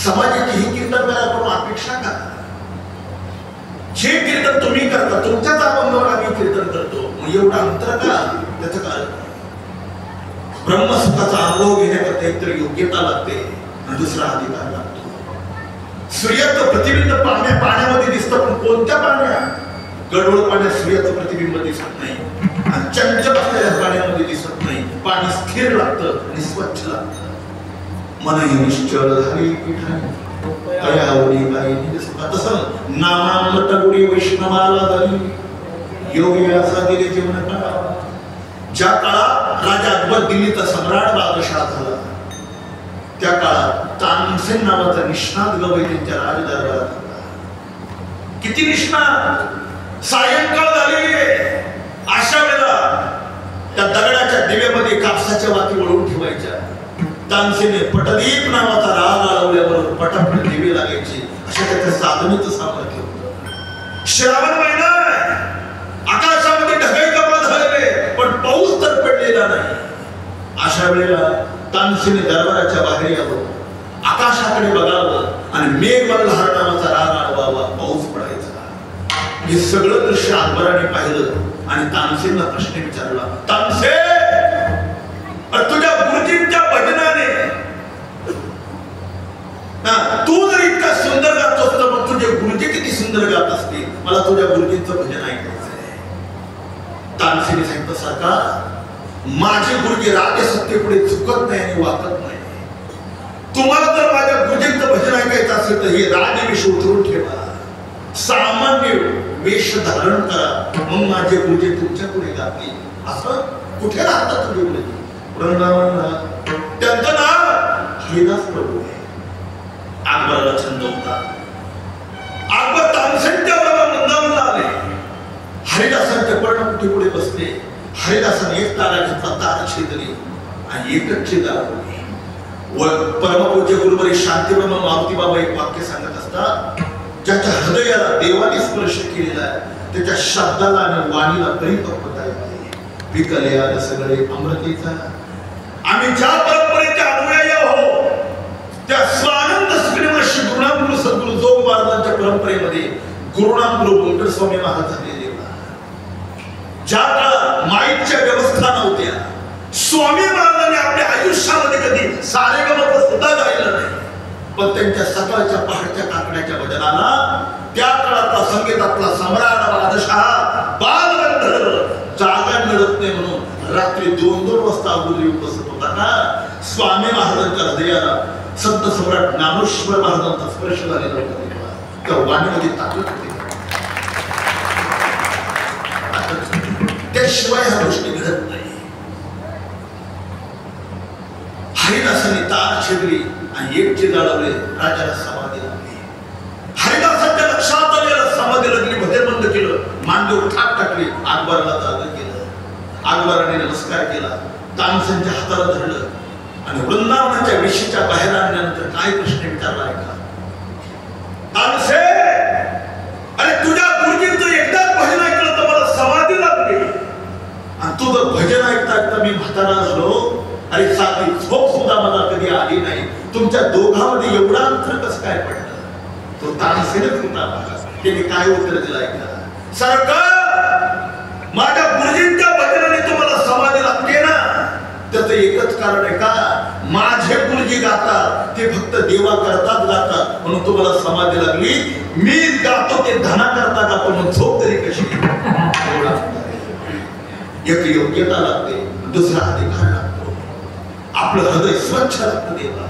समाजाची ही कीर्तन करून अपेक्षा का? जे कीर्तन तुम्ही करता तुमच्याच अभंगावर आम्ही कीर्तन करतो, मग एवढा अंतर का? त्याचं कारण ब्रह्मसुखाचा अनुभव घेण्याकरता एकतर योग्यता लागते आणि दुसरा अधिकार लागतो. सूर्याचं प्रतिबिंब पाण्यामध्ये दिसतं, पण कोणत्या पाण्यात? गडोळ पाण्यात सूर्याचं प्रतिबिंब दिसत नाही आणि चंचल असलेल्या पाण्यामध्ये दिसत नाही. पाणी स्थिर लागतं आणि स्वच्छ लागतं. मनही निश्चल झाली पीठाने तयावरी काही तसं नामामृत गुडी वैष्णवाला झाली योगी असा दिले जीवन काळा. ज्या काळात राजा अकबर दिल्लीचा सम्राट बादशाह झाला, त्या काळात तानसेन नावाचा निष्णात गवई त्यांच्या राजदरबारात होता. किती निष्णात! सायंकाळ झालेली आहे, अशा वेळेला त्या दगडाच्या दिव्यामध्ये कापसाच्या वाती वळवून ठेवायच्या. तानसेने पटदीप नावाचा राग आळवल्यावर पटापट दिवे लागायचे. अशा त्याच्या साधनेचं सामर्थ्य होतं. श्रावण महिना, आकाशामध्ये ढगाई कपाळ झालेले, पण पाऊस तर पडलेला नाही. अशा वेळेला तानसेने दरबाराच्या बाहेर यावं, आकाशाकडे बघावं आणि मेघमल्हार नावाचा राग आळवावा, पाऊस पडायचा. हे सगळं दृश्य अकबराने पाहिलं आणि तानसेनला प्रश्न विचारला, तानसेन, तुझ्या गुरुजींच्या भजनाने तू जर इतका सुंदर गातोस तर मग तुझे गुरुजी किती सुंदर गात असतील, मला तुझ्या गुरुजींचं भजन ऐकायचं आहे. तानसेने सांगितलं, सरकार, माझे गुरुजी राजसत्तेपुढे चुकत नाही आणि वाकत नाही. तुम्हाला जर माझ्या गुरुजींचं भजन ऐकायचं असेल तर हे राजवेश उतरून ठेवा, सामान्य वेश धारण करा, मग माझे गुरुजी तुमच्या पुढे गातील. असं कुठे राहतात तुझे गुरुजी? वृंदावनला. त्यांचं नाव हरिदास प्रभू आहे. अकबराला छंद होता. अकबर तानसेनच्या बरोबर वृंदावनला आले. हरिदासांच्या पर्णकुटी पुढे बसले. हरिदासाने एक तारा घेतला, तार छेदली आणि एकच छेदा होती. परमपूज्य गुरुवरी शांतीबाबा मारुती बाबा एक वाक्य सांगत असतात, ज्याच्या हृदयाला देवाने स्पर्श केलेला आहे त्याच्या शब्दाला आणि वाणीला परिपक्वता येते. विकले आले सगळे अमृतीचा. आम्ही ज्या परंपरेच्या अनुयायी आहोत त्या स्वानंद सुखदेव श्री गुरुनाम सद्गुरु जोग महाराजांच्या परंपरेमध्ये गुरुनाम गुरु गोंडर स्वामी महाराज झालेले. ज्या काळात माईकच्या व्यवस्था नव्हत्या, स्वामी महाराजांनी आपल्या आयुष्यामध्ये कधी सारेगमप सुद्धा गायलं नाही, पण त्यांच्या सकाळच्या पहाटच्या काकड्याच्या भजनाला त्या काळातला संगीतातला सम्राट बादशाह बालगंधर्व जागा मिळत नाही म्हणून रात्री 2-2 वाजता अगोदर बसत होता ना. स्वामी महाराजांच्या हृदयाला संत सम्राट ज्ञानेश्वर महाराजांचा स्पर्श झालेला होता. त्या वाणीमध्ये ताकद होती. त्याशिवाय ह्या गोष्टी घडत नाही. हरिदासाने तार छेदली आणि एक छेद अडवले, राजाला समाधी लागली. हरिदासाच्या लक्षात आलेलं समाधी लागली, भजन बंद केलं, मांडीवर थाप टाकली, अकबराला जागा केलं. अकबराने नमस्कार केला, तानसेनच्या हाताला धरलं आणि वृंदावनाच्या वेशीच्या बाहेर आणल्यानंतर काय प्रश्न विचारला ऐका. तानसेन, अरे तुझ्या गुरुजींचं एकदाच भजन ऐकलं तर मला समाधी लागली आणि तुझं भजन ऐकता ऐकता मी म्हातारा झालो. अरे साधी झोप सुद्धा मला कधी आली नाही. तुमच्या दोघांमध्ये एवढा अंतर कसं काय पडलं? तो तानसेनच होता. त्याने काय उत्तर दिलं ऐका. सरकार, माझ्या गुरुजींच्या भजनाने तुम्हाला समाधी लागते ना, त्याचं एकच कारण आहे का, माझे गुरु तुम्ही जी गाता ते फक्त देवा करतात गाता म्हणून तुम्हाला समाधी लागली. मी गातो ते धना करता का पण झोप तरी कशी. एक योग्यता लागते, दुसरा अधिकार लागतो. आपलं हृदय स्वच्छ लागतं देवा.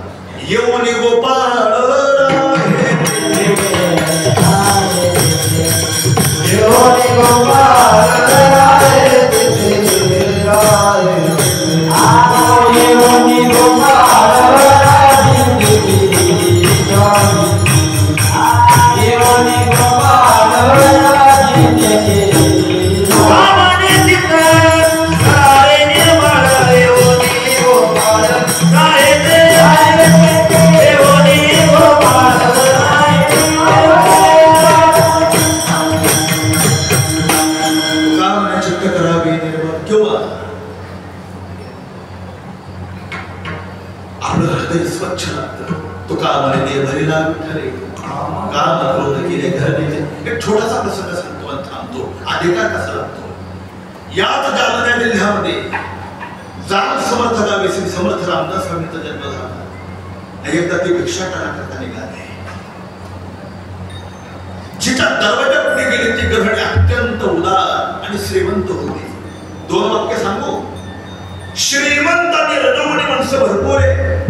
येऊन गोपाळ छोटासा प्रसंग सांगतो आणि थांबतो. अधिकार कसा लागतो. याच जालना जिल्ह्यामध्ये जाम समर्थ गावी श्री समर्थ रामदास स्वामींचा जन्म झाला. एकदा ते भिक्षाटना करता निघाले. जिच्या दरवाजापुढे गेले ती गृहिणी अत्यंत उदार आणि श्रीमंत होती. दोन वाक्य सांगू. श्रीमंत आणि रजोगुणी माणसं भरपूर आहे.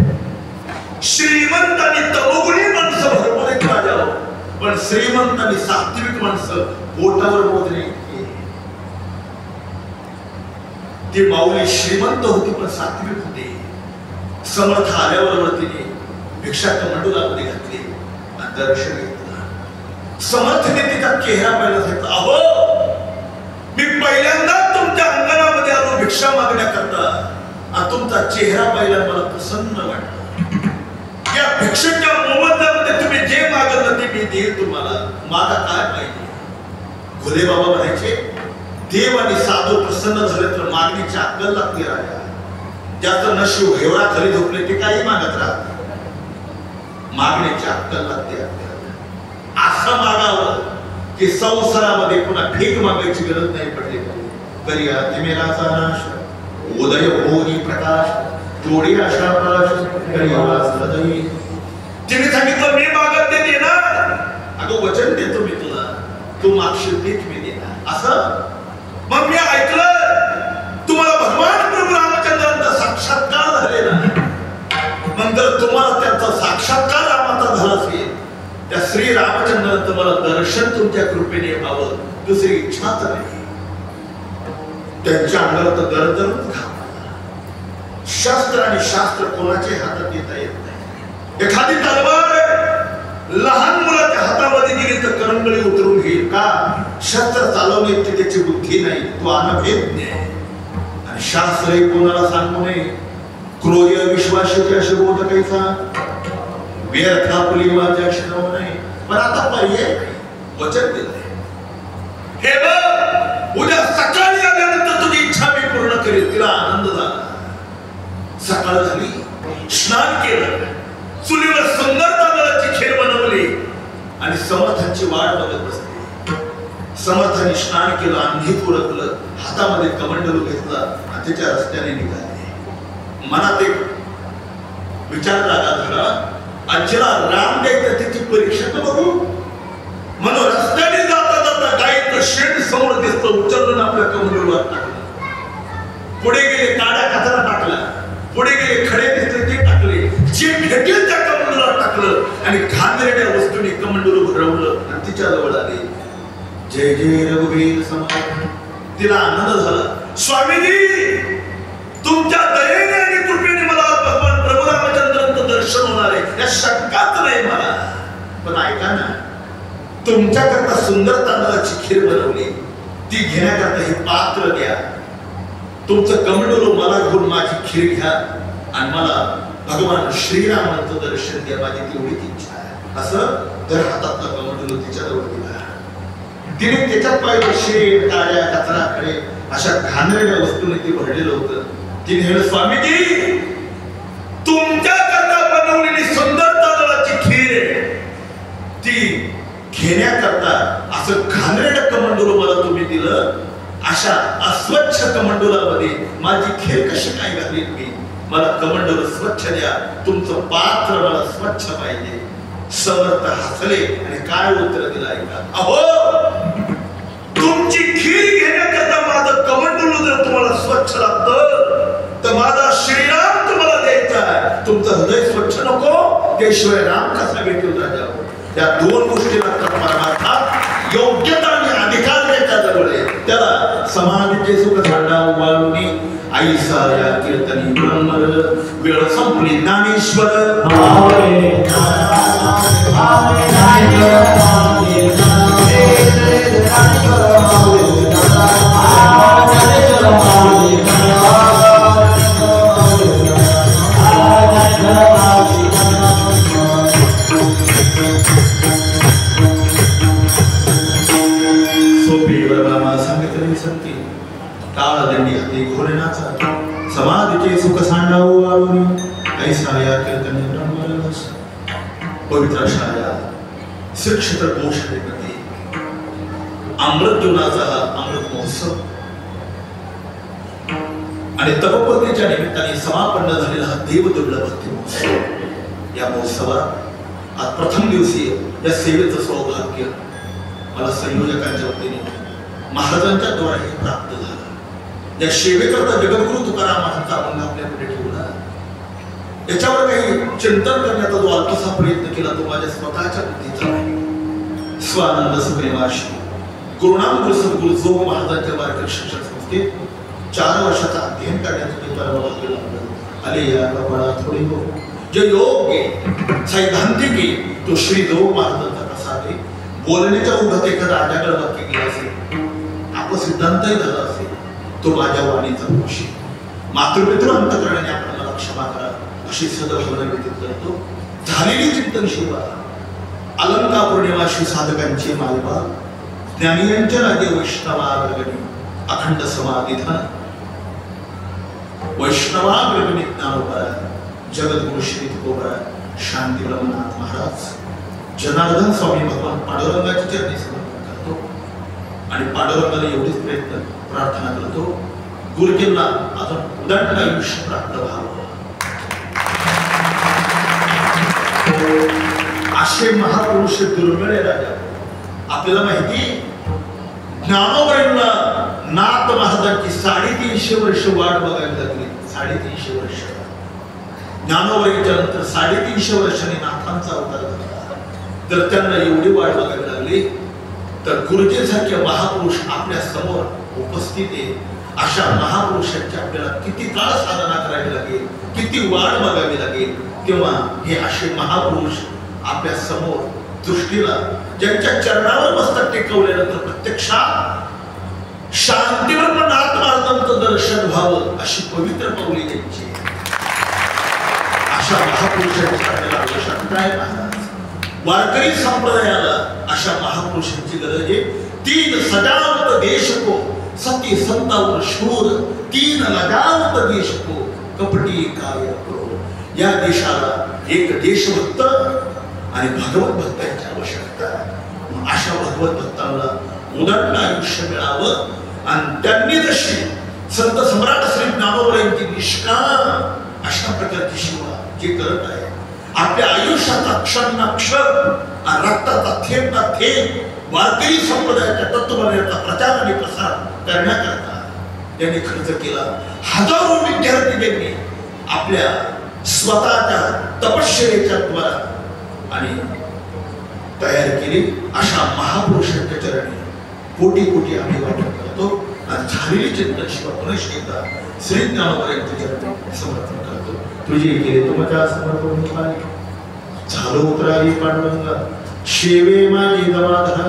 श्रीमंत आणि तमोगुणी माणसं भरपूर आहेत माझ्यावर. पण श्रीमंत आणि सात्विक माणसं बोटावर मोजणे. ती माऊली श्रीमंत होती पण सात्विक होती. समर्थ आल्याबरोबर तिने भिक्षा कमंडूलामध्ये घातली आणि दर्शन घेतलं. समर्थने तिचा चेहरा पाहिला सांगितलं, अहो मी पहिल्यांदा तुमच्या अंगणामध्ये आलो भिक्षा मागण्याकरता आणि तुमचा चेहरा पाहिला मला प्रसन्न वाटलं. या भिक्षेच्या मोबदल्यामध्ये तुम्ही जे मागलं ते मी देईल तुम्हाला. मागा काय पाहिजे. घोले बाबा म्हणायचे देव आणि साधू प्रसन्न झाले तर मागणीची अक्कल लागते राजा. ज्याचं नशीब हेवळा खाली झोपले ते काही मागत राहत. मागण्याची अक्कल लागते आपल्याला. असं मागावं की संसारामध्ये पुन्हा भीक मागायची गरज नाही पडली. करी मेराचा नाश उदय होई प्रकाश थोडी आशा प्रकाश करी. तिने सांगितलं मी मागत ते देणार. अगं वचन देतो मी तुला. तू मागशील तेच मी देणार. असं मग मी ऐकलं तुम्हाला भगवान प्रभू रामचंद्रांचा साक्षात्कार झालेला. मग जर तुम्हाला त्यांचा साक्षात्कार रामाचा झाला असेल त्या श्री रामचंद्रांचं तुम्हाला दर्शन तुमच्या कृपेने व्हावं दुसरी इच्छाच नाही. त्यांच्या अंगाला तर दरदरून घाम. शस्त्र आणि शास्त्र कोणाच्या हातात येता येत नाही. एखादी तलवार लहान मुलाच्या हातामध्ये गेली तर करंगळी उतरून घेईल का. शस्त्र चालवण्याची त्याची बुद्धी नाही. तो अनभेद्य आहे. आणि शास्त्र कोणाला सांगू नये. क्रोध विश्वासाच्या शोध कैसा व्यर्था पुलिवाच्या श्रम नाही. पण आता पर्याय वचन दिलंय. हे बघ उद्या सकाळी आल्यानंतर तुझी इच्छा मी पूर्ण करेल. तिला आनंद झाला. सकाळ झाली. स्नान केलं. चुलीवर सुंदर तांदळाची खीर बनवली आणि समर्थांची वाट बघत बसली. समर्थांनी स्नान केलं. अंधी पुरकलं. हातामध्ये कमंडलू घेतला आणि त्याच्या रस्त्याने निघाले. मनात एक विचार जागा झाला. अंजला राम द्यायचं त्याची परीक्षा तर बघू. म्हणून रस्त्याने जाता जाता गायीचं शेण समोर दिसतं. उचलून आपल्या कमंडलूवर टाकलं. पुढे गेले काड्या कचरा टाकला. पुढे गेले खडे दिसले ते टाकले. जे भेटेल त्या कमंडलूला टाकलं आणि घाणेरड्या वस्तूने कमंडलू भरवलं आणि तिच्या जवळ आले. जय जय रघुवीर समर्थ. तिला आनंद झाला. स्वामीजी तुमच्या दयेने आणि कृपेने मला भगवान प्रभू रामचंद्रांचं दर्शन होणार आहे या शंकाच नाही मला. पण ऐका ना तुमच्याकरता सुंदर तांदळाची खीर बनवली. ती घेण्याकरता हे पात्र द्या. तुमचं कमंडलू मला घेऊन माझी खीर घ्या आणि मला भगवान श्रीरामांचं दर्शन द्या. माझी तेवढीच इच्छा आहे. असं तर हातातला कमंडलू तिच्याजवळ दिला. तिने त्याच्यात पाहिलं शेण काड्या कचरा खडे अशा घाणेरड्या वस्तूने ते भरलेलं होतं. तिने म्हटलं स्वामीजी तुमच्याकरता बनवलेली सुंदर तांदळाची खीर आहे. ती घेण्याकरता असं घाणेरडं कमंडलू मला तुम्ही दिलं. अशा अस्वच्छ कमंडुलामध्ये माझी खीर कशी काय घालीन मी. मला कमंडल स्वच्छ द्या, तुमचं पात्र मला स्वच्छ पाहिजे. समर्थ हसले आणि काय उत्तर दिलं ऐका. अहो, तुमची खीर घेण्याकरता माझं कमंडल जर तुम्हाला स्वच्छ लागतं तर माझा श्रीराम तुम्हाला द्यायचा आहे. तुमचं हृदय स्वच्छ नको, त्याशिवाय राम कसा भेटून राजा. या दोन गोष्टीला परमार्थात योग्यता आणि अधिकार त्याच्या जवळ आहे. त्याला समाधीचे सुख सांडा उभारणी ऐसा या कीर्तनी ब्रह्मर वेळ संपली ज्ञानेश्वर. समाधीचे सुख सांडावू वाळून ऐसा या कीर्तनी ब्रह्मरस. पवित्र शाळा श्री क्षेत्र गोष्टीमध्ये अमृत जीवनाचा अमृत महोत्सव आणि तपपर्णीच्या निमित्ताने समापन्न झालेला हा देवदुर्लभ भक्ती महोत्सव. या महोत्सवात आज प्रथम दिवशी या सेवेचं सौभाग्य मला संयोजकांच्या वतीने महाराजांच्या द्वारे प्राप्त झालं. या सेवेकरता जगद्गुरु तुकाराम महाराजांचा अभंग आपल्या पुढे ठेवला. याच्यावर काही चिंतन करण्याचा जो अल्पसा प्रयत्न केला तो माझ्या स्वतःच्या बुद्धीचा नाही. स्वानंद सुप्रेमाशी गुरुनाम गुरु सद्गुरु जोग महाराजांच्या वारकरी शिक्षण संस्थेत 4 वर्षाचा अध्ययन करण्याचं मी भाग्य लाभलं. आले या कपाळा थोडी हो जे योग्य सैद्धांतिक तो श्री जोग महाराजांचा प्रसाद आहे. बोलण्याच्या उभ्यात एखादा राजाकडे वाक्य केलं असेल, आपण सिद्धांतही झाला असेल, तो माझ्या वाणीचा दोष आहे. मातृपितृ अंतकरणाने आपण मला क्षमा करा अशी सदभावना व्यतीत करतो. झालेली चिंतन शिवा अलंका पौर्णिमाशी साधकांची मालवा ज्ञानियांच्या राजे वैष्णवाग्रगणी अखंड समाधिधन वैष्णवाग्रगणी ज्ञानोबरा जगद्गुरु श्री तुकोबरा शांती ब्रह्मनाथ महाराज जनार्दन स्वामी भगवान पांडुरंगाची चरणी समर्पण करतो आणि पांडुरंगाला एवढीच प्रयत्न प्रार्थना करतो गुरुजींना अजून उदंड आयुष्य प्राप्त व्हावं. असे महापुरुष दुर्मिळ आहे राजा. आपल्याला माहिती ज्ञानोबरांना नाथ महाराजांची 350 वर्ष वाट बघावी लागली. 350 वर्ष. ज्ञानोबरांच्या नंतर 350 वर्षांनी नाथांचा अवतार झाला. तर त्यांना एवढी वाट बघावी लागली तर गुरुजींसारखे महापुरुष आपल्या समोर उपस्थित आहे. अशा महापुरुषांची आपल्याला किती काळ साधना करावी लागेल, किती वाट बघावी लागेल, तेव्हा हे असे महापुरुष आपल्या समोर दृष्टीला ज्यांच्या चरणावर मस्तक टेकवल्यानंतर प्रत्यक्षात शांतीवर नाथ महाराजांचं दर्शन व्हावं अशी पवित्र पावले त्यांची. अशा महापुरुषांची आपल्याला आवश्यकता आहे. महाराज वारकरी संप्रदायाला अशा महापुरुषांची गरज आहे. 3 सजावत देश को सती संतावर शूर 3 लगावत देश को कपटी काय करो. या देशाला एक देशभक्त आणि भगवत भक्तांची आवश्यकता आहे. अशा भगवत भक्तांना उदंड आयुष्य मिळावं आणि त्यांनी जशी संत सम्राट श्री ज्ञानोबरांची निष्काम अशा प्रकारची सेवा जे करत आहे आपल्या आयुष्याचा क्षणाक्षर रक्ताचा थेंब ना थेंब वारकरी संप्रदायाच्या तत्वज्ञानाचा प्रचार आणि प्रसार करण्याकरता त्यांनी खर्च केला. हजारो विद्यार्थी त्यांनी आपल्या स्वतःच्या तपश्चर्येच्या द्वारा आणि तयार केली. अशा महापुरुषांच्या चरणी कोटी कोटी अभिवादन करतो आणि झालेली चिंतन शिवा पुनश्च एकदा श्री ज्ञानोबरांच्या चरणी समर्पण करतो. तुझे केले तुमच्या समर्पण झालो उतराली पांडुरंगा शेवे माझी गवाधरा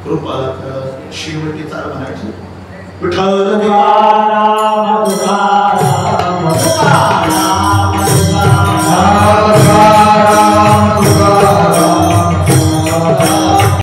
कृपा कर. शेवटी चाल म्हणायची विठ्ठल